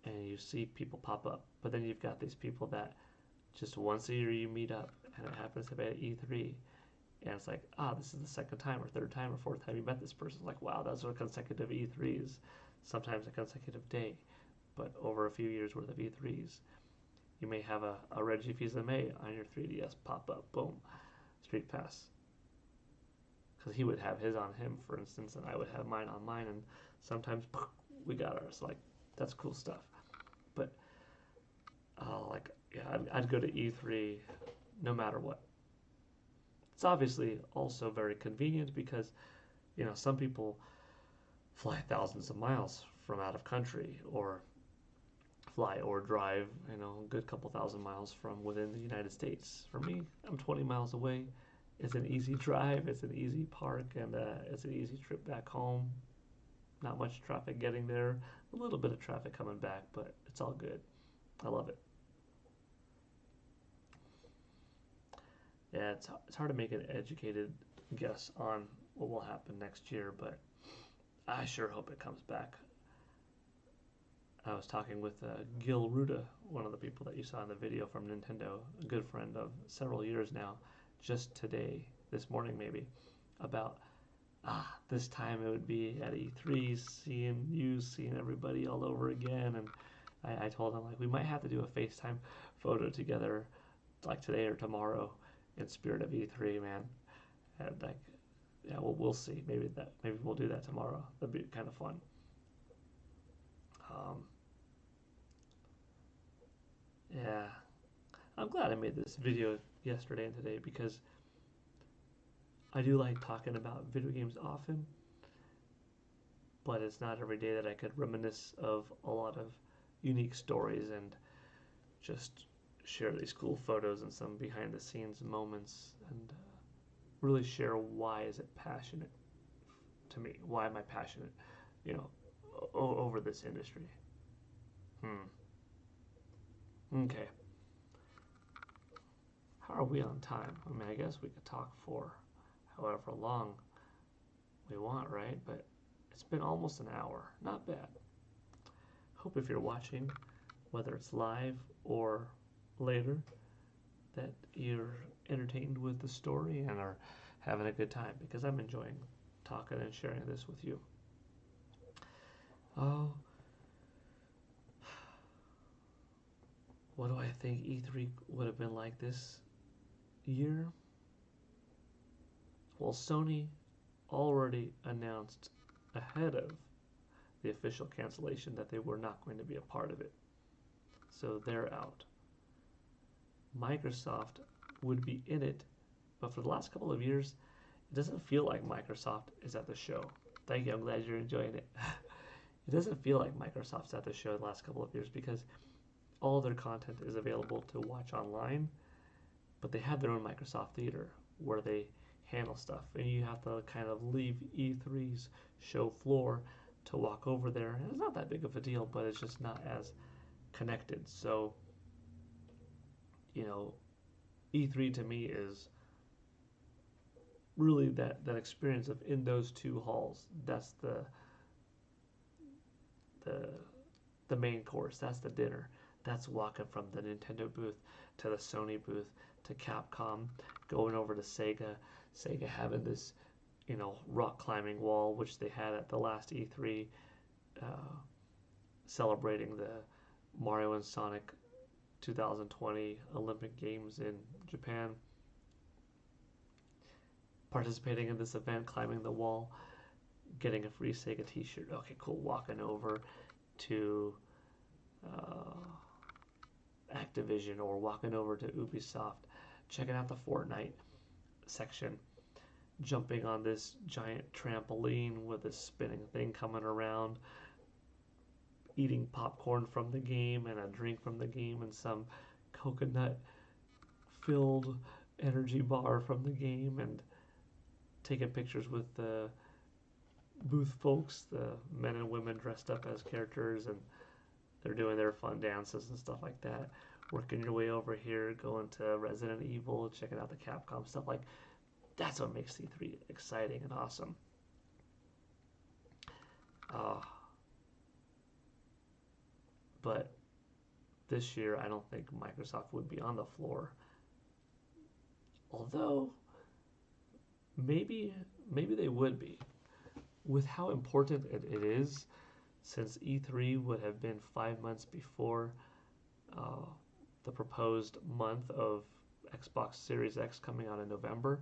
and you see people pop up. But then you've got these people that just once a year you meet up, and it happens to be at E3, and it's like, this is the second time or third time or fourth time you met this person. It's like, wow, those are consecutive E3s, sometimes a consecutive day, but over a few years worth of E3s. You may have a Reggie Fils-Aimé on your 3DS pop up, boom, Street Pass. Because he would have his on him, for instance, and I would have mine on mine, and sometimes we got ours. Like, that's cool stuff. But, yeah, I'd go to E3 no matter what. It's obviously also very convenient because, some people fly thousands of miles from out of country, or fly or drive, a good couple thousand miles from within the United States. For me, I'm 20 miles away. It's an easy drive, it's an easy park, and it's an easy trip back home. Not much traffic getting there, a little bit of traffic coming back, but it's all good. I love it. Yeah, it's hard to make an educated guess on what will happen next year, but I sure hope it comes back. I was talking with Gil Ruda, one of the people that you saw in the video from Nintendo, a good friend of several years now, just today, this morning maybe, about this time it would be at E3, seeing you, seeing everybody all over again. And I told him like we might have to do a FaceTime photo together, like today or tomorrow, in spirit of E3, man. And like, yeah, we'll see. Maybe we'll do that tomorrow. That'd be kind of fun. Um, yeah, I'm glad I made this video yesterday and today because I do like talking about video games often, but it's not every day that I could reminisce of a lot of unique stories and just share these cool photos and some behind the scenes moments and really share why is it passionate to me? Why am I passionate, you know, over this industry? Hmm. Okay. How are we on time? I mean, I guess we could talk for however long we want, right? But it's been almost an hour. Not bad. Hope if you're watching, whether it's live or later, that you're entertained with the story and are having a good time because I'm enjoying talking and sharing this with you. Oh, what do I think E3 would have been like this year? Well, Sony already announced ahead of the official cancellation that they were not going to be a part of it. So they're out. Microsoft would be in it, but for the last couple of years, it doesn't feel like Microsoft is at the show. Thank you, I'm glad you're enjoying it. It doesn't feel like Microsoft's at the show the last couple of years because all their content is available to watch online, but they have their own Microsoft Theater where they handle stuff, and you have to kind of leave E3's show floor to walk over there. And it's not that big of a deal, but it's just not as connected. So, you know, E3 to me is really that experience of in those two halls. That's the the main course. That's the dinner. That's walking from the Nintendo booth to the Sony booth to Capcom, going over to Sega. Sega having this, rock climbing wall, which they had at the last E3, uh, celebrating the Mario and Sonic 2020 Olympic Games in Japan. Participating in this event, climbing the wall, getting a free Sega T-shirt. Okay, cool. Walking over to uh, Activision or walking over to Ubisoft, checking out the Fortnite section, jumping on this giant trampoline with a spinning thing coming around, eating popcorn from the game and a drink from the game and some coconut filled energy bar from the game and taking pictures with the booth folks, the men and women dressed up as characters, and they're doing their fun dances and stuff like that. Working your way over here, going to Resident Evil, checking out the Capcom stuff. Like, that's what makes C3 exciting and awesome. Uh, but this year, I don't think Microsoft would be on the floor. Although, maybe they would be. With how important it is, since E3 would have been 5 months before uh, the proposed month of Xbox Series X coming out in November,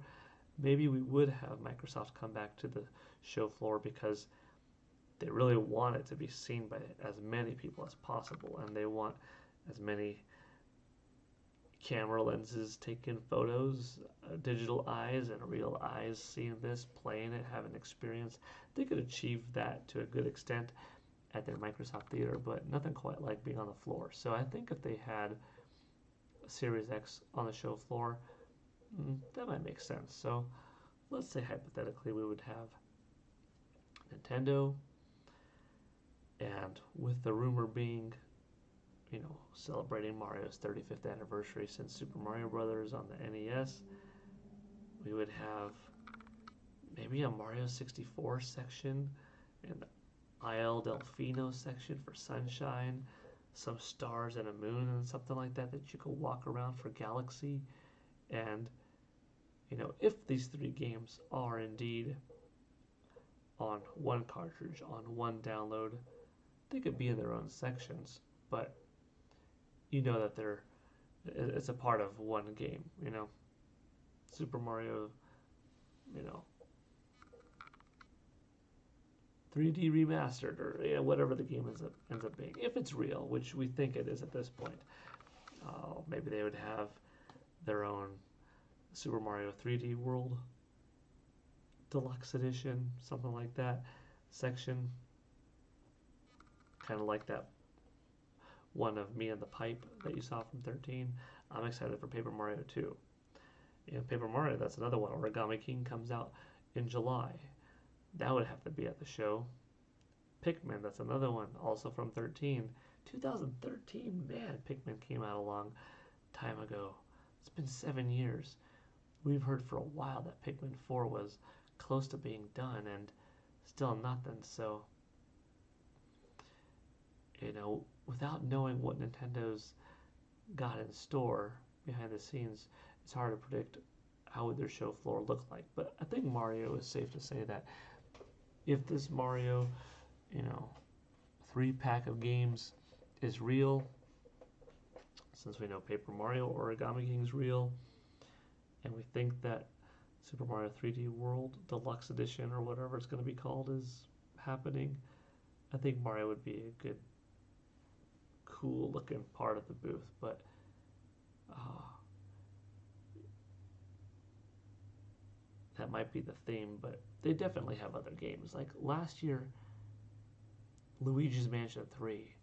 maybe we would have Microsoft come back to the show floor because they really want it to be seen by as many people as possible, and they want as many camera lenses taking photos, digital eyes and real eyes seeing this, playing it, having experience. They could achieve that to a good extent at their Microsoft Theater, but nothing quite like being on the floor. So I think if they had a Series X on the show floor, that might make sense. So let's say hypothetically we would have Nintendo, and with the rumor being, celebrating Mario's 35th anniversary since Super Mario Brothers on the NES, we would have maybe a Mario 64 section, an Isle Delfino section for Sunshine, some stars and a moon and something like that that you could walk around for Galaxy. And, if these three games are indeed on one cartridge, on one download. They could be in their own sections, but you know that it's a part of one game, you know. Super Mario, you know, 3D remastered or whatever the game ends up being, if it's real, which we think it is at this point. Maybe they would have their own Super Mario 3D World Deluxe Edition, something like that, section, kind of like that one of Me and the Pipe that you saw from 13. I'm excited for Paper Mario 2. Paper Mario, that's another one. Origami King comes out in July. That would have to be at the show. Pikmin, that's another one, also from 13. 2013, man, Pikmin came out a long time ago. It's been 7 years. We've heard for a while that Pikmin 4 was close to being done and still nothing, so, without knowing what Nintendo's got in store behind the scenes, it's hard to predict how would their show floor look like. But I think Mario is safe to say that if this Mario, 3-pack of games is real, since we know Paper Mario Origami King's real, and we think that Super Mario 3D World Deluxe Edition or whatever it's going to be called is happening, I think Mario would be a good, cool looking part of the booth. But that might be the theme, but they definitely have other games. Like last year, Luigi's Mansion 3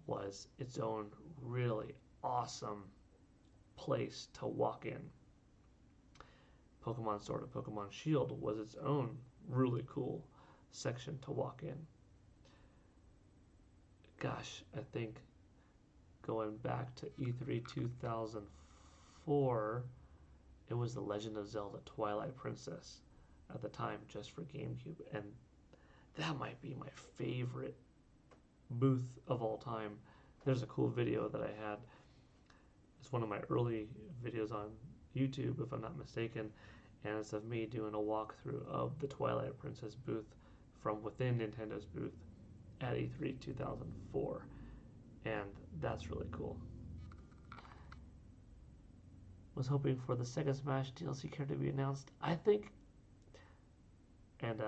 was its own really awesome place to walk in. Pokemon Sword and Pokemon Shield was its own really cool section to walk in. Gosh, I think going back to E3 2004, it was The Legend of Zelda Twilight Princess at the time, just for GameCube, and that might be my favorite booth of all time. There's a cool video that I had. It's one of my early videos on YouTube, if I'm not mistaken, and it's of me doing a walkthrough of the Twilight Princess booth from within Nintendo's booth at E3 2004, and that's really cool. Was hoping for the Sega Smash DLC character to be announced. I think, and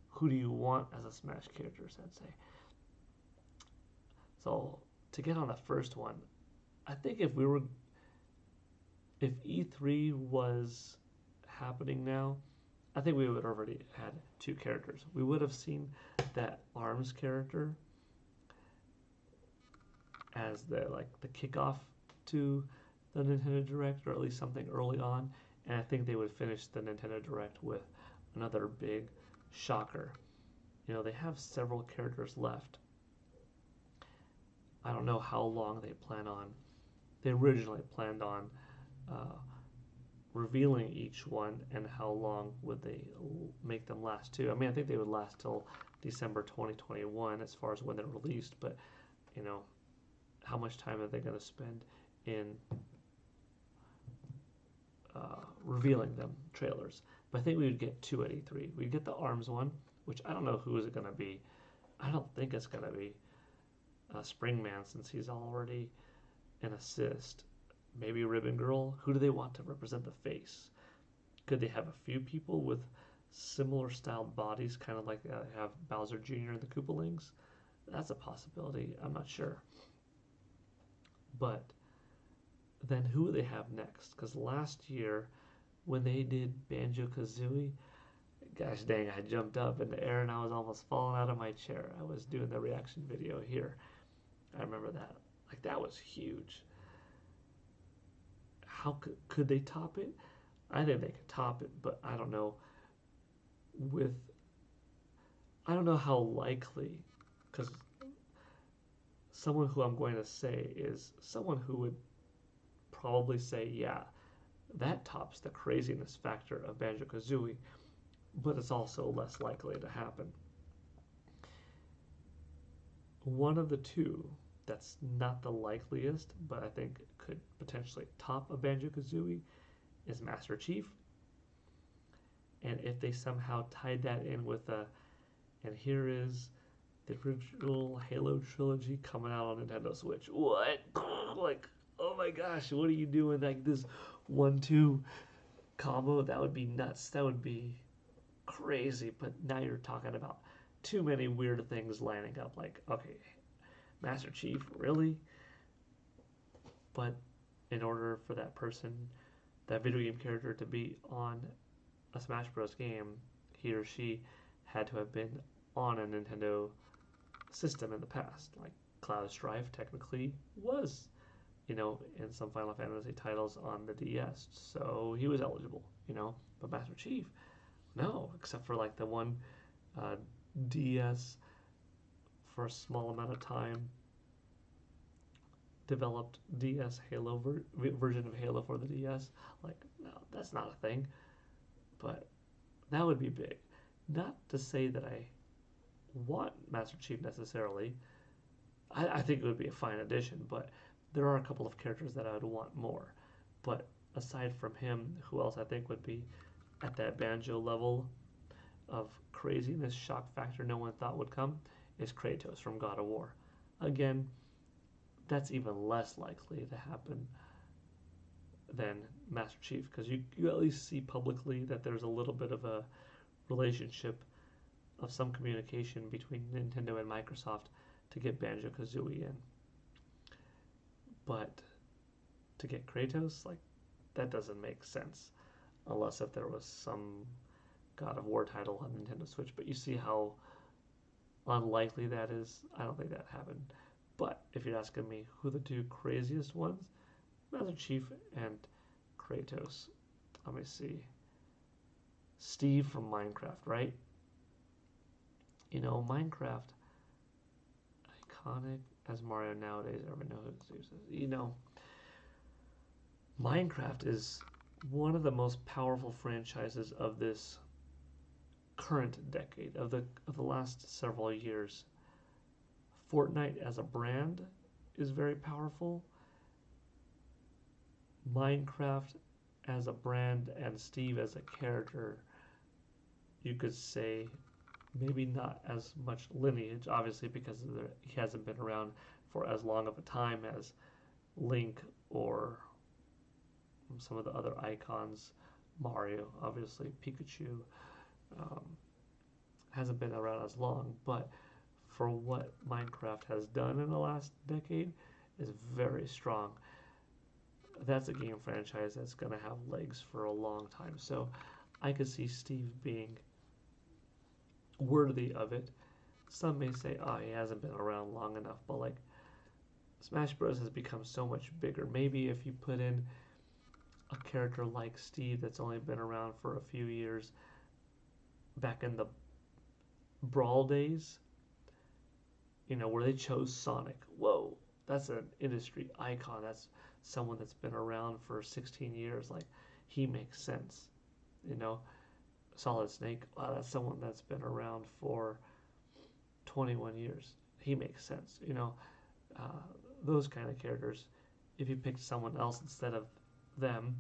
who do you want as a Smash character, Sensei? So to get on the first one, I think if E3 was happening now, I think we would have already had 2 characters. We would have seen that ARMS character as the kickoff to the Nintendo Direct, or at least something early on, and I think they would finish the Nintendo Direct with another big shocker. They have several characters left. I don't know how long they plan on. They originally planned on revealing each one, and how long would they make them last too. I mean, I think they would last till December 2021 as far as when they're released, but how much time are they going to spend in revealing them, trailers? But I think we would get 2 at E3. We'd get the ARMS one, which I don't know who is it going to be. I don't think it's going to be Springman, since he's already an assist. Maybe Ribbon Girl. Who do they want to represent the face? Could they have a few people with similar styled bodies, kind of like they have Bowser Jr. and the Koopalings? That's a possibility. I'm not sure. But then who would they have next? Because last year, when they did Banjo-Kazooie, gosh dang, I jumped up in the air and I was almost falling out of my chair. I was doing the reaction video here. I remember that. That was huge. How could they top it? I think they could top it, but I don't know. I don't know how likely, because someone who I'm going to say is someone who would probably say, yeah, that tops the craziness factor of Banjo-Kazooie, but it's also less likely to happen. One of the two that's not the likeliest, but I think could potentially top a Banjo-Kazooie, is Master Chief. And if they somehow tied that in with a And here is the original Halo trilogy coming out on Nintendo Switch. What? Like, oh my gosh, what are you doing? Like this 1-2 combo? That would be nuts. That would be crazy. But now you're talking about too many weird things lining up. Like, okay, Master Chief, really? But in order for that person, that video game character, to be on a Smash Bros. Game, he or she had to have been on a Nintendo system in the past. Like Cloud Strife technically was, in some Final Fantasy titles on the DS, so he was eligible, But Master Chief, no, except for like the one uh, DS for a small amount of time developed DS Halo version of Halo for the DS. Like, no, that's not a thing. But that would be big. Not to say that I want Master Chief necessarily. I think it would be a fine addition, but there are a couple of characters that I would want more. But aside from him, who else I think would be at that Banjo level of craziness, shock factor no one thought would come, is Kratos from God of War. Again, that's even less likely to happen than Master Chief, because you at least see publicly that there's a little bit of a relationship of some communication between Nintendo and Microsoft to get Banjo Kazooie in. But to get Kratos, like, that doesn't make sense unless if there was some God of War title on Nintendo Switch. But you see how unlikely that is. I don't think that happened. But if you're asking me who the two craziest ones, Master Chief and Kratos. Let me see. Steve from Minecraft, right? Minecraft, iconic as Mario nowadays. Everyone knows who Steve is. Minecraft is one of the most powerful franchises of this current decade, of the last several years. Fortnite as a brand is very powerful. Minecraft as a brand and Steve as a character, you could say maybe not as much lineage, obviously, because he hasn't been around for as long of a time as Link or some of the other icons. Mario, obviously, Pikachu um, hasn't been around as long, but for what Minecraft has done in the last decade is very strong. That's a game franchise that's going to have legs for a long time. So I could see Steve being worthy of it. Some may say, oh, he hasn't been around long enough, but like Smash Bros. Has become so much bigger. Maybe if you put in a character like Steve that's only been around for a few years, back in the Brawl days, where they chose Sonic. Whoa, that's an industry icon. That's someone that's been around for 16 years. Like, he makes sense. Solid Snake, wow, that's someone that's been around for 21 years. He makes sense. Uh, those kind of characters. If you picked someone else instead of them,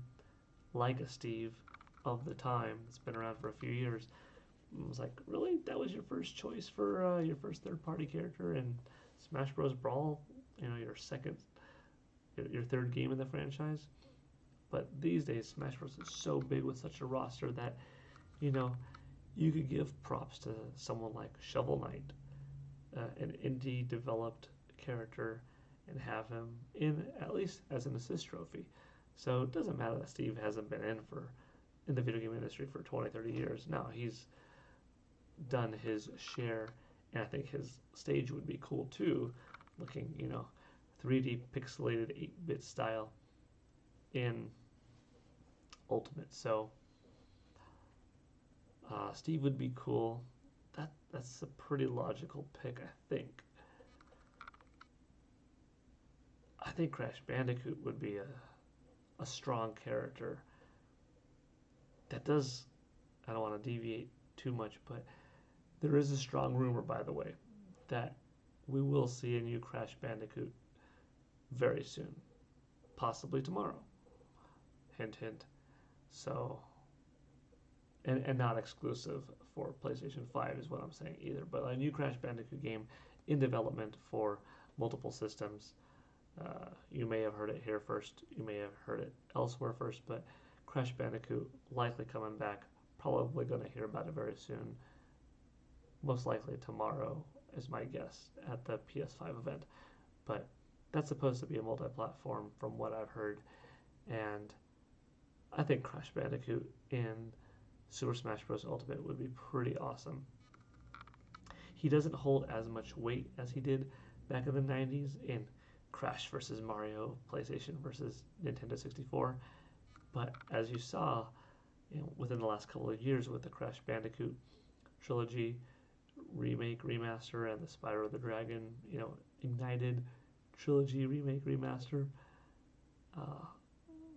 like a Steve of the time that's been around for a few years, it was like, really? That was your first choice for your first third-party character in Smash Bros. Brawl? Your third game in the franchise? But these days, Smash Bros. Is so big with such a roster that, you could give props to someone like Shovel Knight, an indie developed character, and have him in at least as an assist trophy. So it doesn't matter that Steve hasn't been in the video game industry for 20, 30 years. No, he's done his share, and I think his stage would be cool too, looking, 3D pixelated 8-bit style in Ultimate. So Steve would be cool. That's a pretty logical pick, I think. I think Crash Bandicoot would be a strong character. That does, I don't want to deviate too much, but there is a strong rumor, by the way, that we will see a new Crash Bandicoot very soon, possibly tomorrow. Hint, hint. So, and not exclusive for PlayStation 5 is what I'm saying either. But a new Crash Bandicoot game in development for multiple systems. You may have heard it here first. You may have heard it elsewhere first, but Crash Bandicoot likely coming back. Probably going to hear about it very soon. Most likely tomorrow is my guess at the PS5 event. But that's supposed to be a multi-platform from what I've heard, and I think Crash Bandicoot in Super Smash Bros. Ultimate would be pretty awesome. He doesn't hold as much weight as he did back in the 90s in Crash versus Mario, PlayStation versus Nintendo 64, but as you saw, within the last couple of years with the Crash Bandicoot trilogy, remake, remaster, and the Spyro the Dragon, Ignited trilogy, remake, remaster, uh,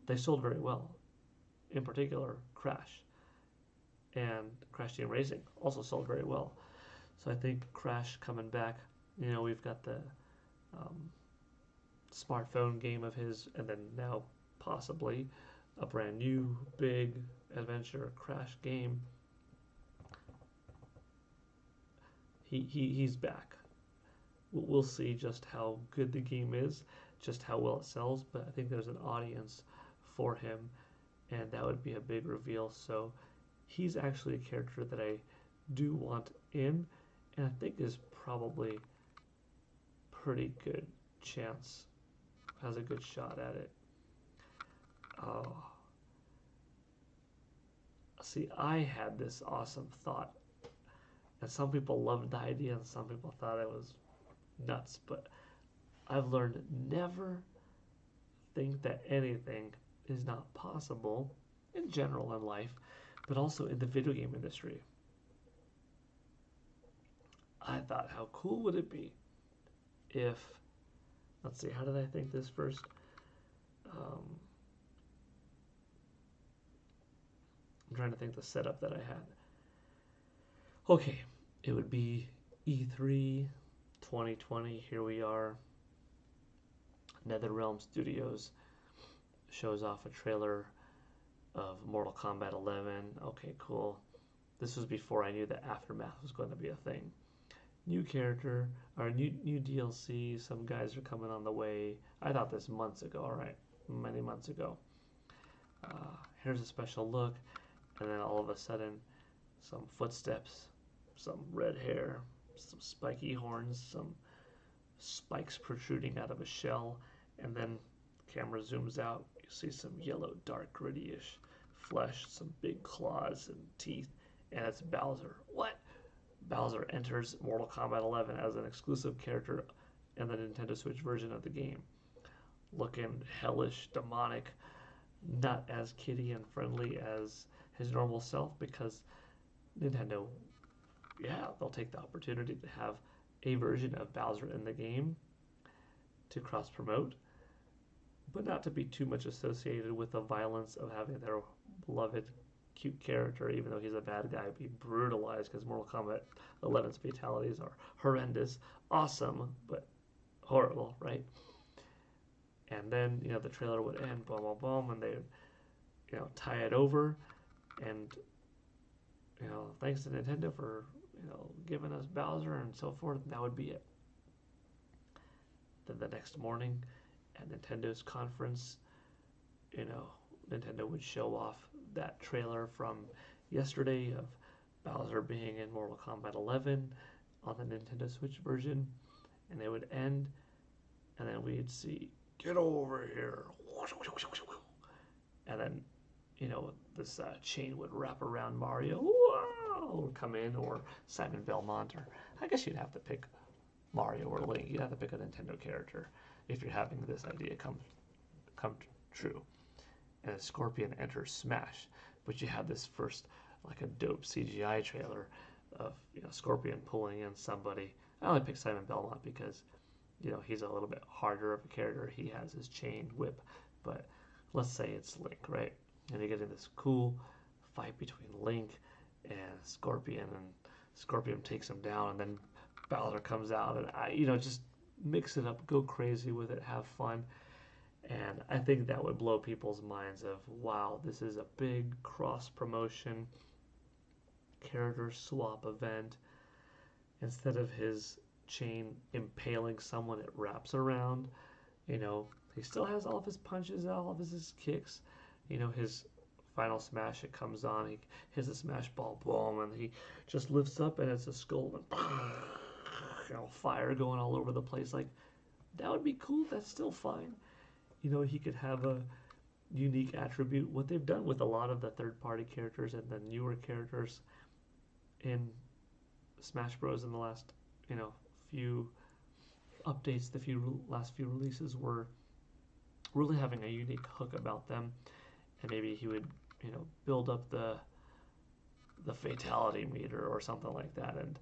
they sold very well. In particular, Crash and Crash Team Racing also sold very well. So I think Crash coming back, we've got the um, smartphone game of his, and then now possibly a brand new big adventure Crash game. He's back. We'll see just how good the game is, just how well it sells, but I think there's an audience for him, and that would be a big reveal. So he's actually a character that I do want in, and I think is probably pretty good chance, has a good shot at it. Oh, see, I had this awesome thought, and some people loved the idea, and some people thought it was nuts. But I've learned never think that anything is not possible in general in life, but also in the video game industry. I thought, how cool would it be if, let's see, how did I think this first? Um, I'm trying to think the setup that I had. Okay, it would be E3 2020. Here we are. Netherrealm Studios shows off a trailer of Mortal Kombat 11. Okay, cool. This was before I knew that Aftermath was going to be a thing. New character, or new DLC. Some guys are coming on the way. I thought this months ago, all right, many months ago. Here's a special look, and then all of a sudden, some footsteps, some red hair, some spiky horns, some spikes protruding out of a shell, and then camera zooms out. You see some yellow, dark, gritty-ish flesh, some big claws and teeth, and it's Bowser. What? Bowser enters Mortal Kombat 11 as an exclusive character in the Nintendo Switch version of the game. Looking hellish, demonic, not as kitty and friendly as his normal self, because Nintendo, yeah, they'll take the opportunity to have a version of Bowser in the game to cross promote, but not to be too much associated with the violence of having their beloved cute character, even though he's a bad guy, be brutalized, because Mortal Kombat 11's fatalities are horrendous, awesome, but horrible, right? And then, the trailer would end, boom, boom, boom, and they would, tie it over, and, thanks to Nintendo for, giving us Bowser and so forth, and that would be it. Then the next morning, at Nintendo's conference, Nintendo would show off that trailer from yesterday of Bowser being in Mortal Kombat 11 on the Nintendo Switch version, and it would end, and then we'd see, get over here, and then, this chain would wrap around Mario, would come in, or Simon Belmont, or I guess you'd have to pick Mario or Link. You'd have to pick a Nintendo character if you're having this idea come true. And Scorpion enters Smash, but you have this first like a dope CGI trailer of Scorpion pulling in somebody. I only picked Simon Belmont because he's a little bit harder of a character. He has his chain whip, but let's say it's Link, right? And you get in this cool fight between Link and Scorpion, and Scorpion takes him down, and then Bowser comes out, and just mix it up, go crazy with it, have fun. And I think that would blow people's minds of, wow, this is a big cross promotion character swap event. Instead of his chain impaling someone, it wraps around. You know, he still has all of his punches, all of his kicks. You know, his final smash, it comes on, he hits a smash ball, boom, and he just lifts up and it's a skull and you know, fire going all over the place. Like, that would be cool. That's still fine. You know, he could have a unique attribute. What they've done with a lot of the third party characters and the newer characters in Smash Bros. In the last, you know, few updates, the last few releases were really having a unique hook about them, and maybe he would, you know, build up the fatality meter or something like that, and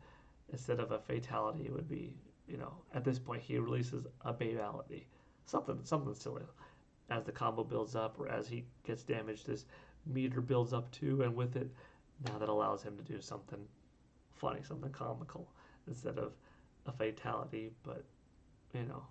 instead of a fatality, it would be, you know, at this point he releases a babality, something silly. As the combo builds up or as he gets damaged, this meter builds up too, and with it, now that allows him to do something funny, something comical, instead of a fatality, but, you know,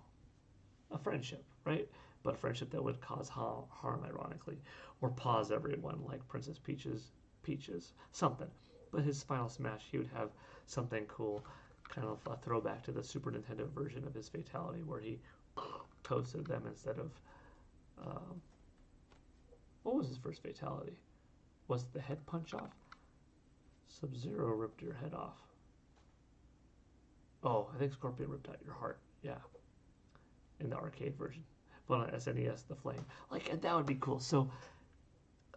a friendship, right? But a friendship that would cause harm, ironically, or pause everyone, like Princess Peaches, something. But his final smash, he would have something cool, kind of a throwback to the Super Nintendo version of his fatality, where he toasted them instead of. Um, what was his first fatality? Was it the head punch off? Sub-Zero ripped your head off. Oh, I think Scorpion ripped out your heart. Yeah, in the arcade version. But on SNES, the flame. Like, and that would be cool. So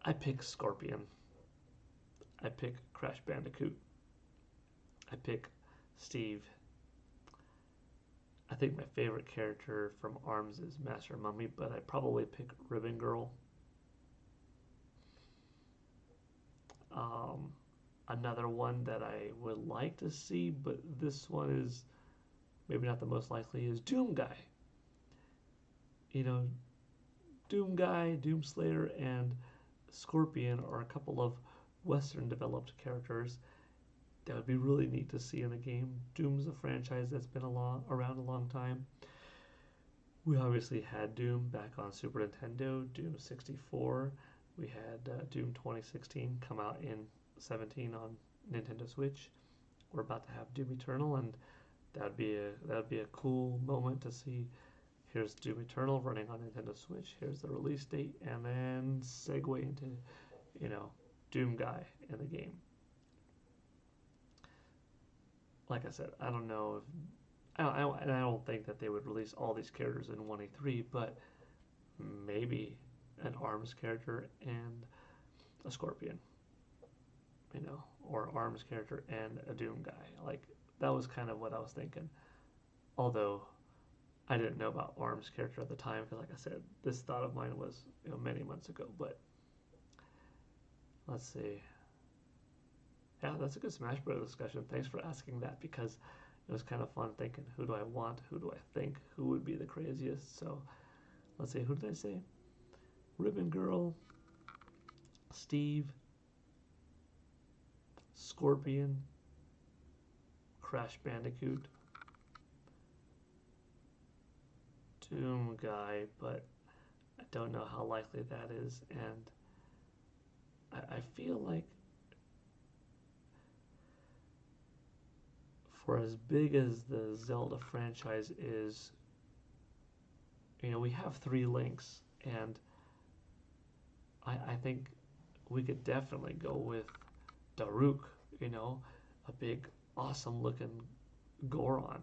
I pick Scorpion. I pick Crash Bandicoot. I pick Steve. I think my favorite character from ARMS is Master Mummy, but I probably pick Ribbon Girl. Um, Another one that I would like to see, but this one is maybe not the most likely, is Doom Guy. You know, Doom Guy, Doom Slayer, and Scorpion are a couple of Western developed characters that would be really neat to see in a game. Doom's a franchise that's been around a long time. We obviously had Doom back on Super Nintendo, Doom 64. We had Doom 2016 come out in 17 on Nintendo Switch. We're about to have Doom Eternal, and that would be a cool moment to see. Here's Doom Eternal running on Nintendo Switch. Here's the release date, and then segue into, you know, Doom Guy in the game. Like I said, I don't know if and I don't think that they would release all these characters in 1A3, but maybe an ARMS character and a Scorpion, you know, or ARMS character and a Doom Guy. Like, that was kind of what I was thinking. Although I didn't know about ARMS character at the time, because, like I said, this thought of mine was, you know, many months ago. But let's see. Yeah, that's a good Smash Bros. Discussion. Thanks for asking that, because it was kind of fun thinking, who do I want? Who do I think? Who would be the craziest? So let's see, who did I say? Ribbon Girl, Steve, Scorpion, Crash Bandicoot, Doom Guy, but I don't know how likely that is. And I feel like for as big as the Zelda franchise is, you know, we have three Links, and I think we could definitely go with Daruk, you know, a big, awesome looking Goron,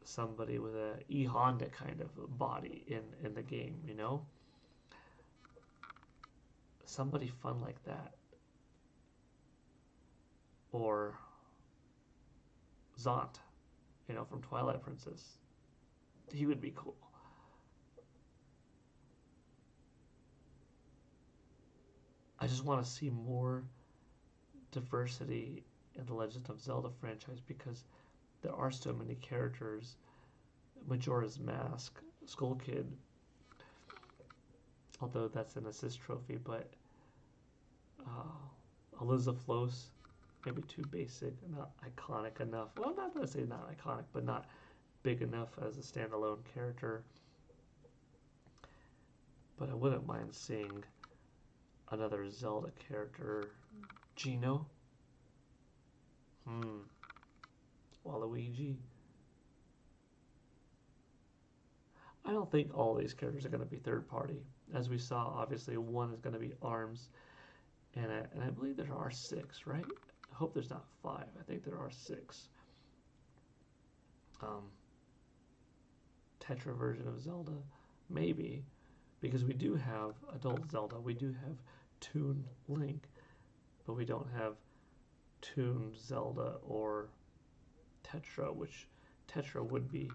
somebody with a E Honda kind of body in the game, you know, somebody fun like that, or Zant, you know, from Twilight Princess. He would be cool. I just want to see more diversity in the Legend of Zelda franchise, because there are so many characters. Majora's Mask, Skull Kid, although that's an assist trophy, but Elizabeth, maybe too basic, not iconic enough. Well, not to say not iconic, but not big enough as a standalone character. But I wouldn't mind seeing another Zelda character, Gino. Hmm. Waluigi. I don't think all these characters are going to be third party. As we saw, obviously, one is going to be ARMS, and I believe there are six, right? I hope there's not five. I think there are six. Um, Tetra version of Zelda, maybe, because we do have adult Zelda. We do have Toon Link, but we don't have Toon Zelda or Tetra, which Tetra would be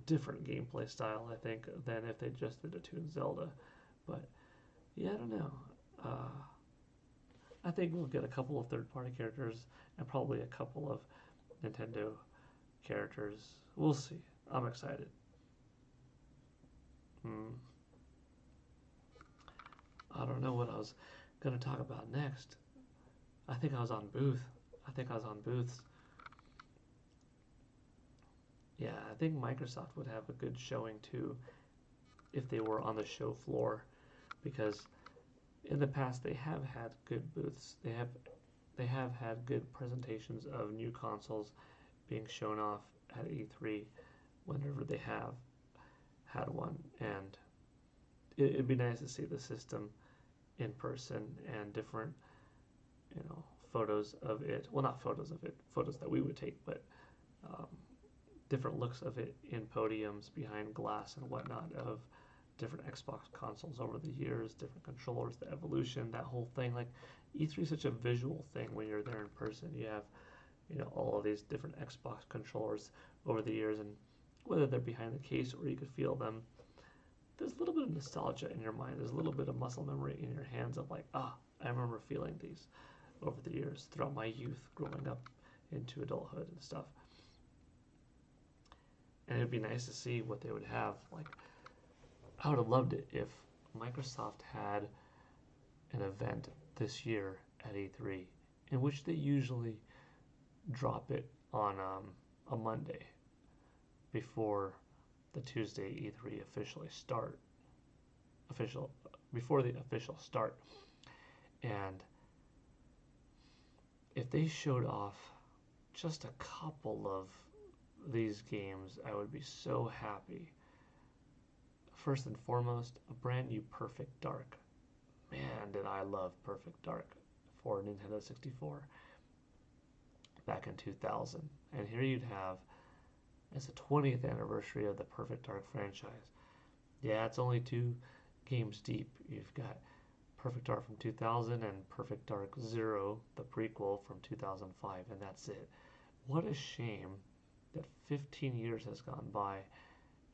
different gameplay style, I think, than if they just did a Toon Zelda. But yeah, I don't know. Uh, I think we'll get a couple of third-party characters and probably a couple of Nintendo characters. We'll see. I'm excited. Hmm. I don't know what I was gonna talk about next. I think I was on booth. I think I was on booths. Yeah, I think Microsoft would have a good showing too if they were on the show floor because in the past they have had good booths. They have had good presentations of new consoles being shown off at E3 whenever they have had one, and it'd be nice to see the system in person and different, photos of it. Well, not photos of it, photos that we would take, but um, different looks of it in podiums behind glass and whatnot of different Xbox consoles over the years, different controllers, the evolution, that whole thing. Like E3 is such a visual thing when you're there in person. You have, all of these different Xbox controllers over the years, and whether they're behind the case or you could feel them, there's a little bit of nostalgia in your mind. There's a little bit of muscle memory in your hands of like, I remember feeling these over the years throughout my youth, growing up into adulthood and stuff. And it'd be nice to see what they would have. Like, I would have loved it if Microsoft had an event this year at E3, in which they usually drop it on a Monday before the Tuesday E3 officially start. Official Before the official start, and if they showed off just a couple of these games, I would be so happy. First and foremost, a brand new Perfect Dark. Man, did I love Perfect Dark for Nintendo 64 back in 2000. And here you'd have, as the 20th anniversary of the Perfect Dark franchise. Yeah, it's only two games deep. You've got Perfect Dark from 2000 and Perfect Dark Zero, the prequel from 2005, and that's it. What a shame that 15 years has gone by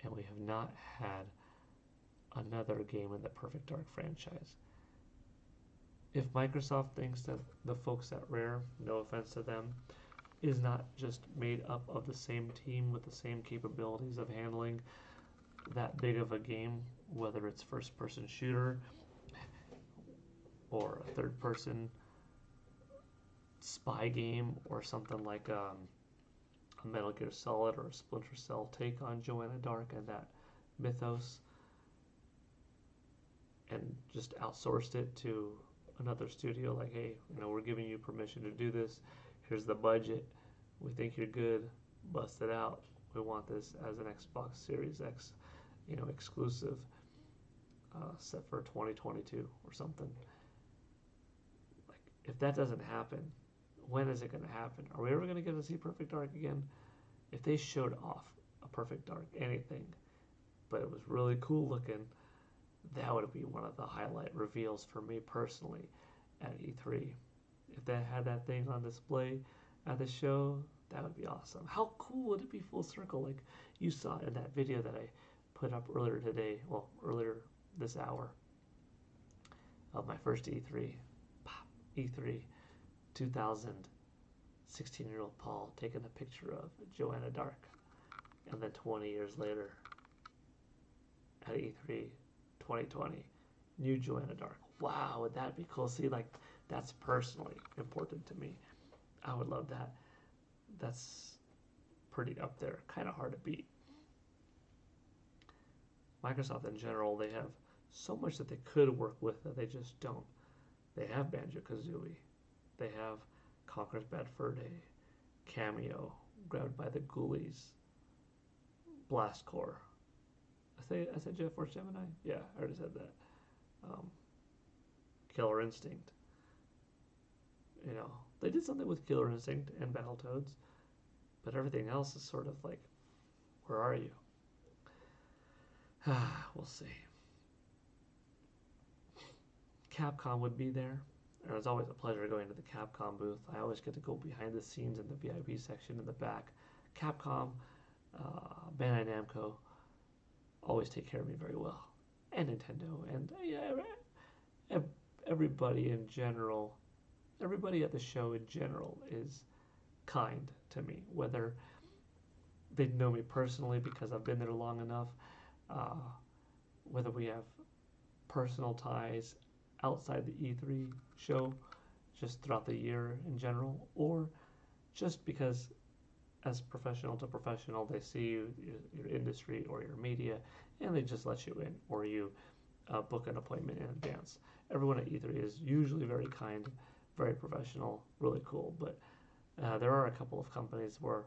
and we have not had another game in the Perfect Dark franchise. If Microsoft thinks that the folks at Rare, no offense to them, is not just made up of the same team with the same capabilities of handling that big of a game, whether it's first person shooter or a third person spy game or something like a Metal Gear Solid or a Splinter Cell take on Joanna Dark and that mythos, and just outsourced it to another studio, like, hey, we're giving you permission to do this. Here's the budget. We think you're good. Bust it out. We want this as an Xbox Series X, exclusive, set for 2022 or something. Like, if that doesn't happen, when is it going to happen? Are we ever going to get to see Perfect Dark again? If they showed off a Perfect Dark anything, but it was really cool looking, that would be one of the highlight reveals for me personally at E3. If they had that thing on display at the show, that would be awesome. How cool would it be full circle? Like you saw in that video that I put up earlier today, well, earlier this hour, of my first E3. Pop, E3 2000, 16-year-old Paul taking a picture of Joanna Dark. And then 20 years later, at E3 2020, new Joanna Dark. Wow, would that be cool? See, like, that's personally important to me. I would love that. That's pretty up there. Kind of hard to beat. Microsoft in general, they have so much that they could work with that they just don't. They have Banjo Kazooie. They have Conquers Bad Fur Day, Cameo, Grabbed by the Ghoulies, Blast Core. I said Jet Force Gemini? Yeah, I already said that. Um, Killer Instinct. You know, they did something with Killer Instinct and Battletoads, but everything else is sort of like, where are you? We'll see. Capcom would be there. And it was always a pleasure going to the Capcom booth. I always get to go behind the scenes in the VIP section in the back. Capcom, Bandai Namco always take care of me very well. And Nintendo. And yeah, everybody in general, everybody at the show in general is kind to me. Whether they know me personally because I've been there long enough, uh, whether we have personal ties outside the E3 show, just throughout the year in general, or just because as professional to professional, they see you, your industry or your media, and they just let you in, or you book an appointment in advance. Everyone at E3 is usually very kind, very professional, really cool. But there are a couple of companies where,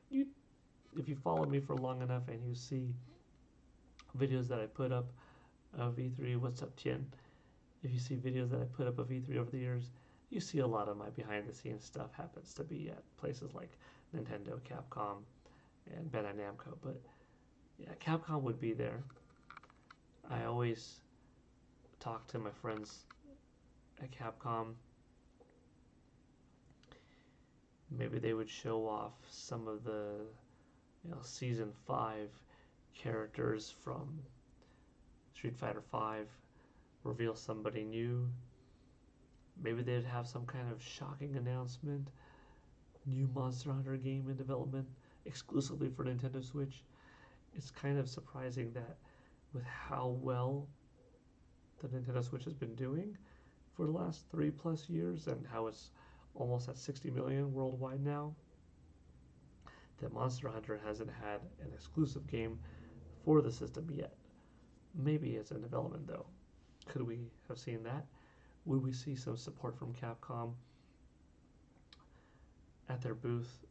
you if you follow me for long enough and you see videos that I put up of E3, what's up, Tien? If you see videos that I put up of E3 over the years, you see a lot of my behind the scenes stuff happens to be at places like Nintendo, Capcom, and Bandai Namco. But yeah, Capcom would be there. I always talk to my friends at Capcom. Maybe they would show off some of the season 5 characters from Street Fighter 5, reveal somebody new. Maybe they'd have some kind of shocking announcement. New Monster Hunter game in development exclusively for Nintendo Switch. It's kind of surprising that with how well the Nintendo Switch has been doing for the last 3+ years and how it's almost at 60 million worldwide now, that Monster Hunter hasn't had an exclusive game for the system yet. Maybe it's in development though. Could we have seen that? Would we see some support from Capcom at their booth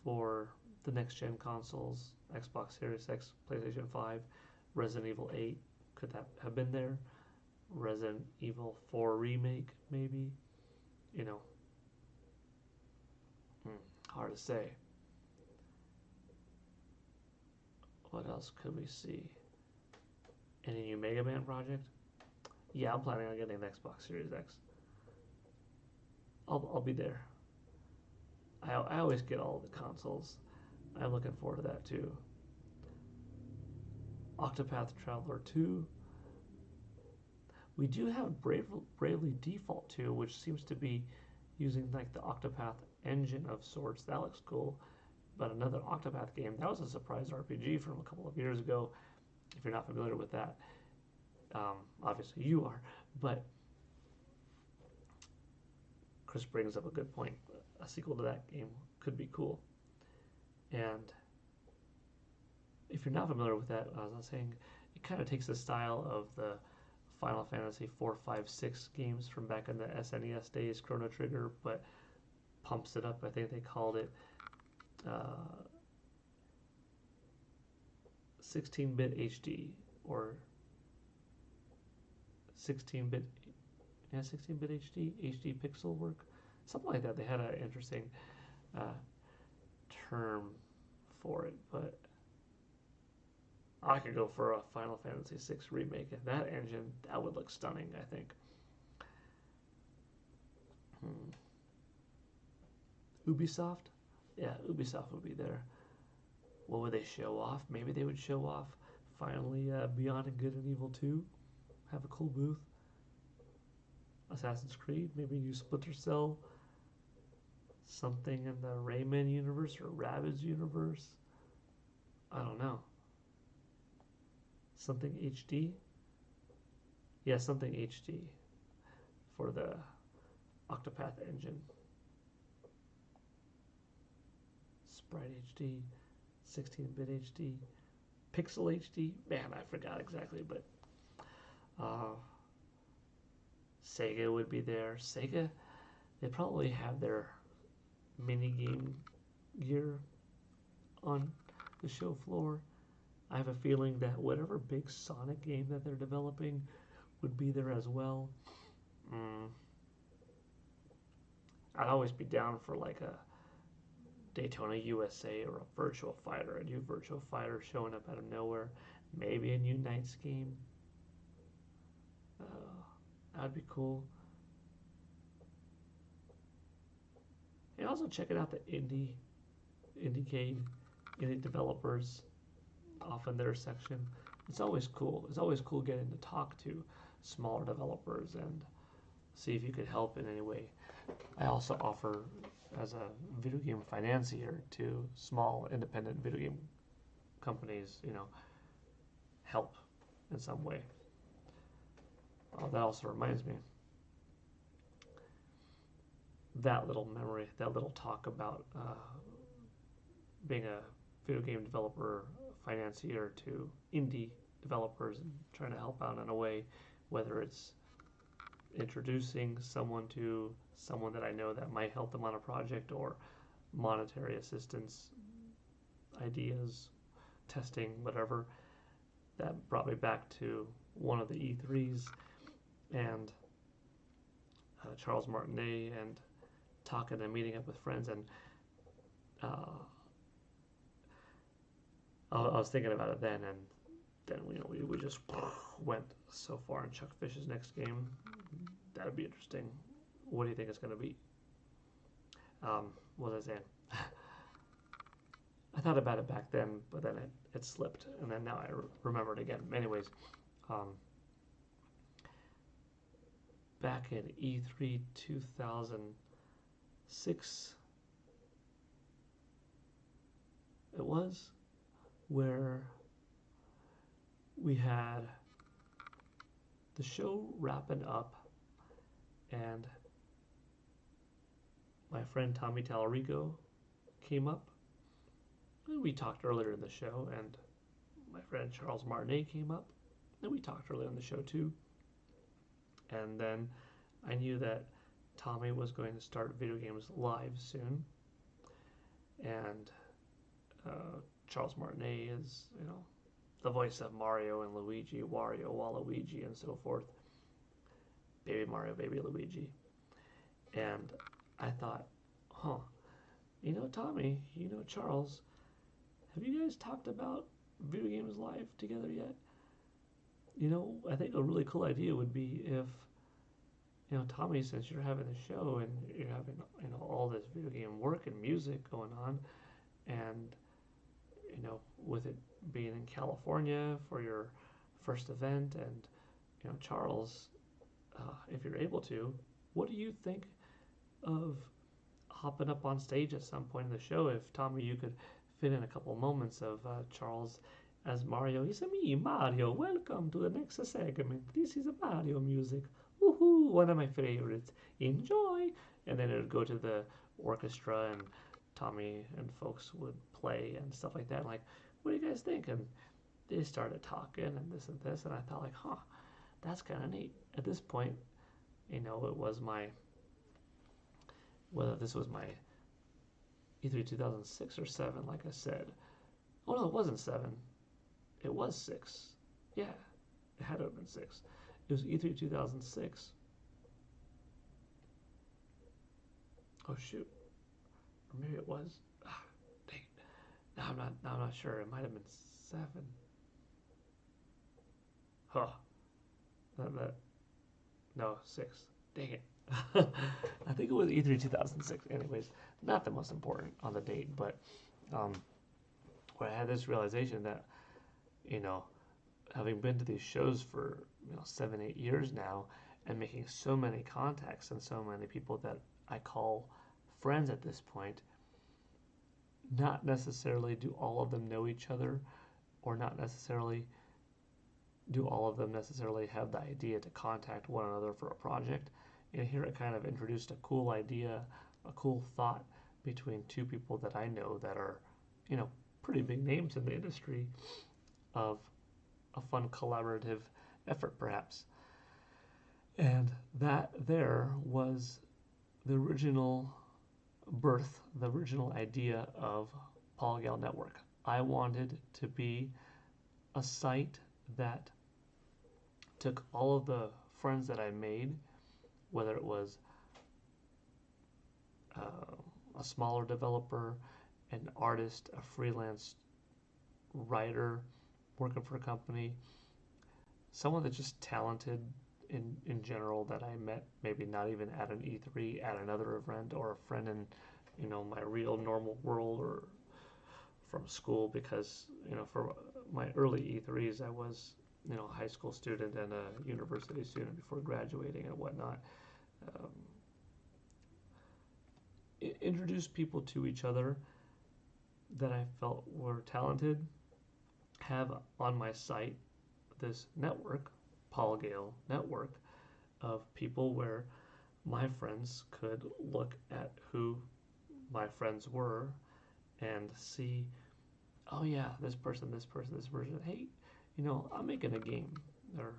for the next gen consoles, Xbox Series X, PlayStation 5, Resident Evil 8? Could that have been there? Resident Evil 4 remake, maybe? You know, hard to say. What else could we see? Any new Mega Man project? Yeah, I'm planning on getting an Xbox Series X. I'll be there. I always get all the consoles. I'm looking forward to that too. Octopath Traveler 2. We do have Bravely Default 2, which seems to be using like the Octopath engine of sorts. That looks cool. But another Octopath game, that was a surprise RPG from a couple of years ago. If you're not familiar with that, obviously you are. But Chris brings up a good point. A sequel to that game could be cool. And if you're not familiar with that, as I was saying, it kind of takes the style of the Final Fantasy 4, 5, 6 games from back in the SNES days, Chrono Trigger, but pumps it up. I think they called it 16-bit HD or 16-bit, 16-bit HD pixel work, something like that. They had an interesting term for it, but I could go for a Final Fantasy 6 remake. And that engine, that would look stunning, I think. Ubisoft? Yeah, Ubisoft would be there. What would they show off? Maybe they would show off finally Beyond Good and Evil 2. Have a cool booth. Assassin's Creed, maybe new Splinter Cell. Something in the Rayman universe or Rabbids universe. I don't know. Something HD? Yeah, something HD for the Octopath engine. Sprite HD, 16-bit HD, Pixel HD. Man, I forgot exactly, but Sega would be there. Sega, They probably have their mini game gear on the show floor. I have a feeling that whatever big Sonic game that they're developing would be there as well. Mm, I'd always be down for like a Daytona USA or a Virtual Fighter, a new Virtual Fighter showing up out of nowhere. Maybe a new Knights game. That'd be cool. And also checking out the Indiecade, indie developers off in their section. It's always cool. It's always cool getting to talk to smaller developers and see if you could help in any way. I also offer as a video game financier to small independent video game companies, help in some way. That also reminds me, that little memory, that little talk about being a video game developer financier to indie developers and trying to help out in a way, whether it's introducing someone to someone that I know that might help them on a project, or monetary assistance, ideas, testing, whatever. That brought me back to one of the E3s and Charles Martinet, and talking and meeting up with friends. And I was thinking about it then, and then we just went so far in Chuck Fish's next game. That'd be interesting. What do you think it's going to be? What was I saying? I thought about it back then, but then it slipped, and then now I remember it again. Anyways, back in E3 2006, it was, where we had the show wrapping up, and my friend Tommy Tallarico came up. We talked earlier in the show, and my friend Charles Martinet came up, and we talked earlier in the show too. And then I knew that Tommy was going to start Video Games Live soon, and Charles Martinet is, the voice of Mario and Luigi, Wario, Waluigi, and so forth. Baby Mario, Baby Luigi. And I thought, Tommy, Charles, have you guys talked about Video Games Live together yet? I think a really cool idea would be if, Tommy, since you're having a show and you're having, all this video game work and music going on, and, with it being in California for your first event, and, Charles, if you're able to, what do you think of hopping up on stage at some point in the show? If, Tommy, you could fit in a couple moments of Charles as Mario. It's me, Mario. Welcome to the next segment. This is Mario music. Woohoo! One of my favorites. Enjoy! And then it would go to the orchestra, and Tommy and folks would play and stuff like that. Like, what do you guys think? And they started talking and this, and I thought, like, that's kind of neat. At this point, it was whether this was my E3 2006 or 7, like I said. Oh no, it wasn't 7. It was 6. Yeah, it had to have been 6. It was E3 2006. Oh shoot. Or maybe it was. Dang. Now I'm not sure. It might have been 7. Huh. No, 6. Dang it. I think it was E3 2006. Anyways, not the most important on the date, but where I had this realization that, having been to these shows for 7, 8 years now, and making so many contacts and so many people that I call friends at this point, not necessarily do all of them know each other, or not necessarily do all of them necessarily have the idea to contact one another for a project. And here it kind of introduced a cool idea, a cool thought between two people that I know that are, pretty big names in the industry, of a fun collaborative effort perhaps. And that there was the original the original idea of Polygal Network. I wanted to be a site that took all of the friends that I made, whether it was a smaller developer, an artist, a freelance writer working for a company, someone that's just talented in general that I met, maybe not even at an E3, at another event, or a friend in, my real normal world or from school, because, for my early E3s, I was, a high school student and a university student before graduating and whatnot. Um, introduce people to each other that I felt were talented, have on my site this network, Paul Gale network, of people where my friends could look at who my friends were and see, oh yeah, this person, this person, this person. Hey, I'm making a game, or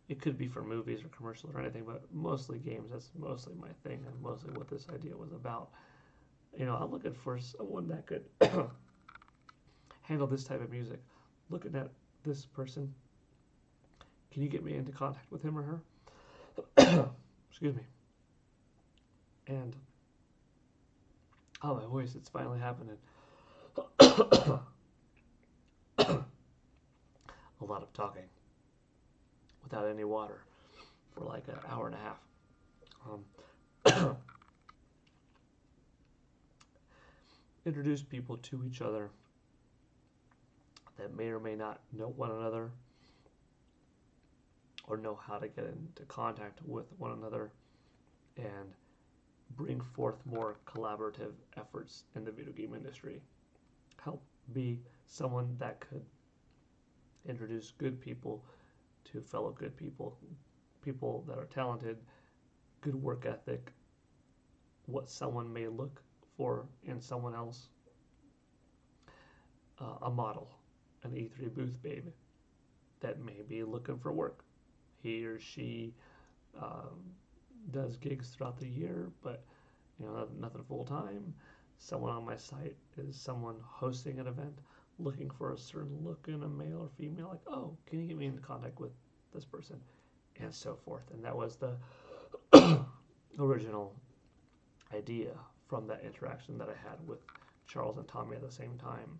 it could be for movies or commercials or anything, but mostly games. That's mostly my thing, and mostly what this idea was about. I'm looking for someone that could handle this type of music. Looking at this person, can you get me into contact with him or her? Excuse me. And oh, my voice, it's finally happening. A lot of talking without any water for like an hour and a half. Um, introduce people to each other that may or may not know one another or know how to get into contact with one another, and bring forth more collaborative efforts in the video game industry. Help be someone that could introduce good people to fellow good people, people that are talented, good work ethic, what someone may look for in someone else, a model, an E3 booth babe that may be looking for work. He or she um, does gigs throughout the year, but nothing full time. Someone on my site is someone hosting an event, looking for a certain look in a male or female. Like, oh, can you get me in contact with this person, and so forth. And that was the original idea from that interaction that I had with Charles and Tommy at the same time.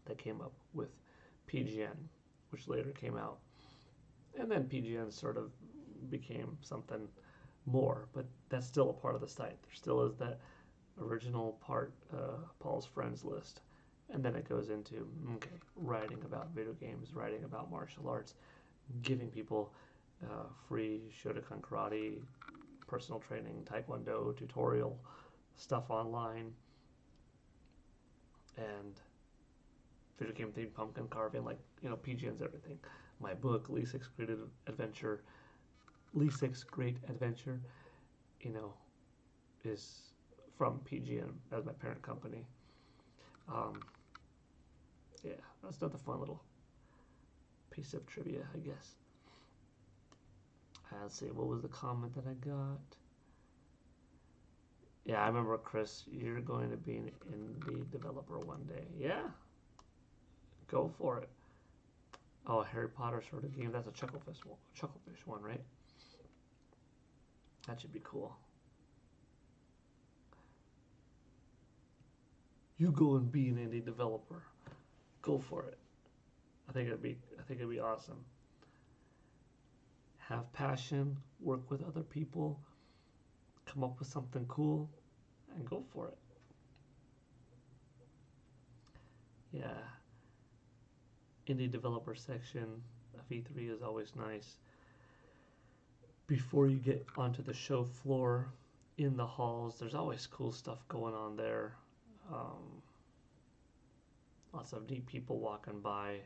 That came up with PGN, which later came out, and then PGN sort of became something more, but that's still a part of the site. There still is that original part, Paul's friends list, and then it goes into writing about video games, writing about martial arts, giving people free Shotokan karate, personal training, taekwondo, tutorial stuff online, and video game themed pumpkin carving, like PGN's everything. My book, Lee Six Great Adventure, you know, is from PGN as my parent company. Um, yeah, that's another fun little piece of trivia, I guess. Let's see, what was the comment that I got? Yeah, I remember, Chris, you're going to be an indie developer one day. Yeah, go for it. Oh, a Harry Potter sort of game. That's a Chucklefish one, right? That should be cool. You go and be an indie developer. Go for it. I think it'd be awesome. Have passion, work with other people, come up with something cool, and go for it. Yeah, indie developer section of E3 is always nice. Before you get onto the show floor, in the halls, there's always cool stuff going on there. Um, lots of neat people walking by.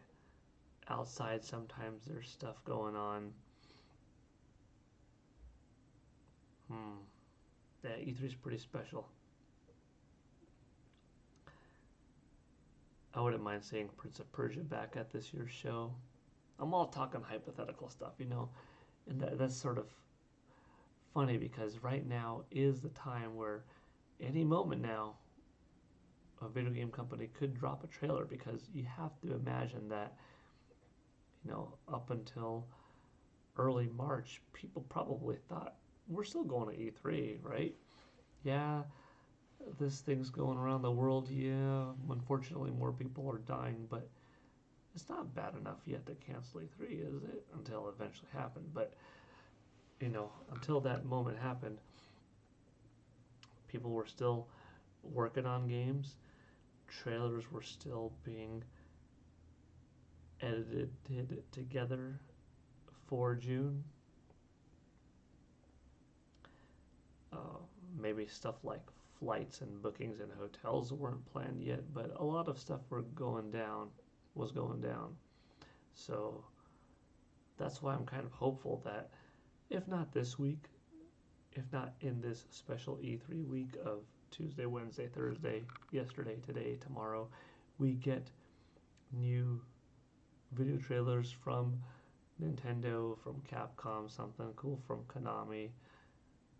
Outside, sometimes there's stuff going on. Yeah, E3 is pretty special. I wouldn't mind seeing Prince of Persia back at this year's show. I'm all talking hypothetical stuff, and that's sort of funny because right now is the time where any moment now a video game company could drop a trailer, because you have to imagine that, up until early March, people probably thought we're still going to E3, right? Yeah, this thing's going around the world. Yeah, unfortunately, more people are dying, but it's not bad enough yet to cancel E3, is it? Until it eventually happened. But, until that moment happened, people were still working on games. Trailers were still being edited together for June. Uh, Maybe stuff like flights and bookings and hotels weren't planned yet, but a lot of stuff was going down. So that's why I'm kind of hopeful that if not this week, if not in this special E3 week of Tuesday, Wednesday, Thursday, yesterday, today, tomorrow, we get new video trailers from Nintendo, from Capcom, something cool from Konami,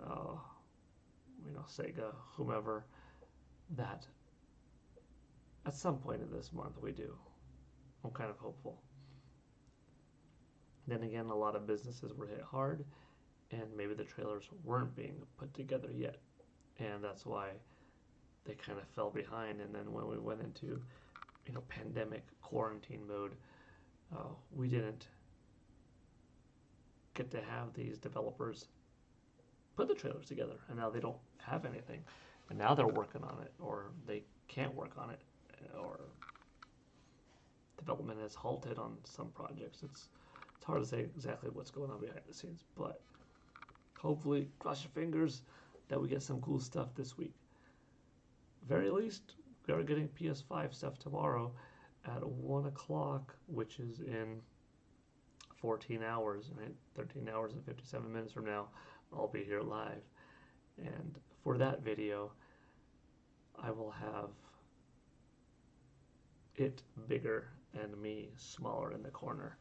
uh, Sega, whomever, that at some point in this month we do. I'm kind of hopeful. Then again, a lot of businesses were hit hard, and maybe the trailers weren't being put together yet, and that's why they kind of fell behind. And then when we went into pandemic quarantine mode, we didn't get to have these developers put the trailers together, and now they don't have anything, and now they're working on it, or they can't work on it, or development has halted on some projects. It's hard to say exactly what's going on behind the scenes, but hopefully, cross your fingers that we get some cool stuff this week. Very least, we are getting PS5 stuff tomorrow at 1 o'clock, which is in 14 hours, right? 13 hours and 57 minutes from now, I'll be here live. And for that video, I will have it bigger and me smaller in the corner,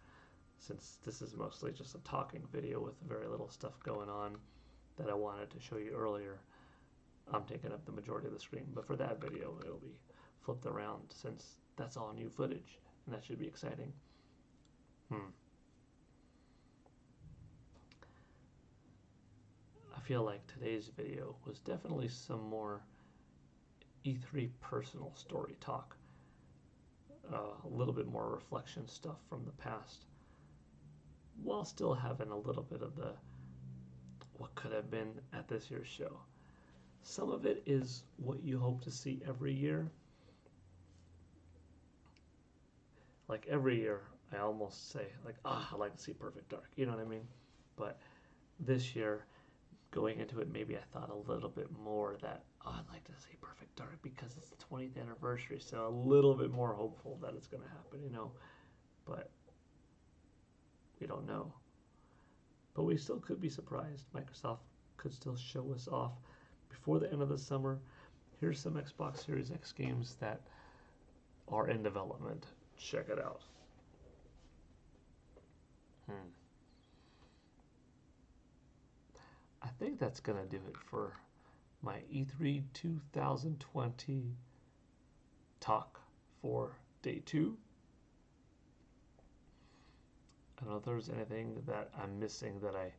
since this is mostly just a talking video with very little stuff going on that I wanted to show you earlier. I'm taking up the majority of the screen, but for that video, it'll be flipped around, since that's all new footage, and that should be exciting. I feel like today's video was definitely some more E3 personal story talk, a little bit more reflection stuff from the past, while still having a little bit of the what could have been at this year's show. Some of it is what you hope to see every year. Like every year, I almost say, like, I'd like to see Perfect Dark. You know what I mean? But this year, going into it, maybe I thought a little bit more that, I'd like to see Perfect Dark because it's the 20th anniversary. So a little bit more hopeful that it's going to happen, But we don't know. But we still could be surprised. Microsoft could still show us off before the end of the summer. Here's some Xbox Series X games that are in development. Check it out. I think that's going to do it for my E3 2020 talk for day 2. I don't know if there's anything that I'm missing that I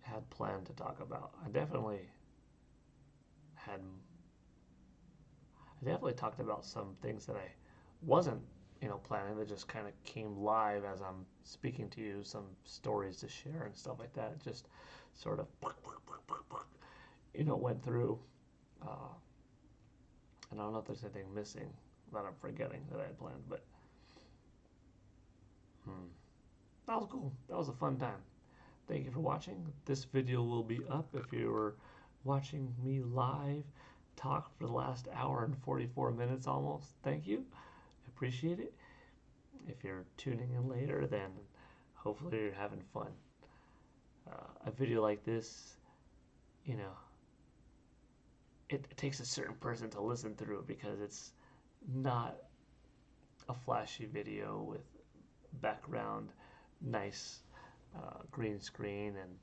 had planned to talk about. I definitely talked about some things that I wasn't, planning, that just kind of came live as I'm speaking to you, some stories to share and stuff like that. It just sort of, went through. And I don't know if there's anything missing that I'm forgetting that I had planned, but that was cool. That was a fun time. Thank you for watching. This video will be up if you were watching me live talk for the last hour and 44 minutes almost. Thank you. I appreciate it. If you're tuning in later, then hopefully you're having fun. A video like this, it takes a certain person to listen through it, because it's not a flashy video with background, nice green screen and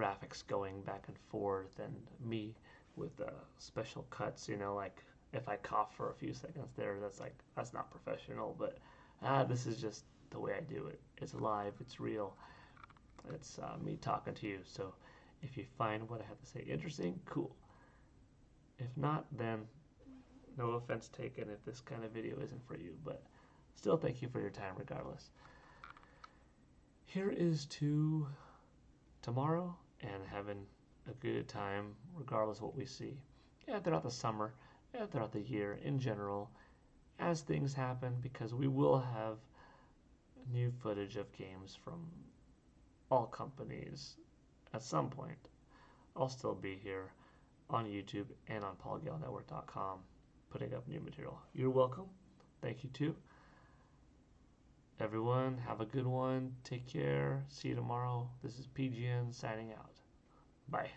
graphics going back and forth and me with special cuts, like if I cough for a few seconds there, that's not professional, but this is just the way I do it. It's live, it's real, it's me talking to you. So if you find what I have to say interesting, cool. If not, then no offense taken if this kind of video isn't for you, but still thank you for your time regardless. Here is to tomorrow and having a good time regardless of what we see. Yeah, throughout the summer, yeah, throughout the year in general, as things happen, because we will have new footage of games from all companies at some point. I'll still be here on YouTube and on PaulGaleNetwork.com putting up new material. You're welcome. Thank you too. Everyone, have a good one. Take care. See you tomorrow. This is PGN signing out. Bye.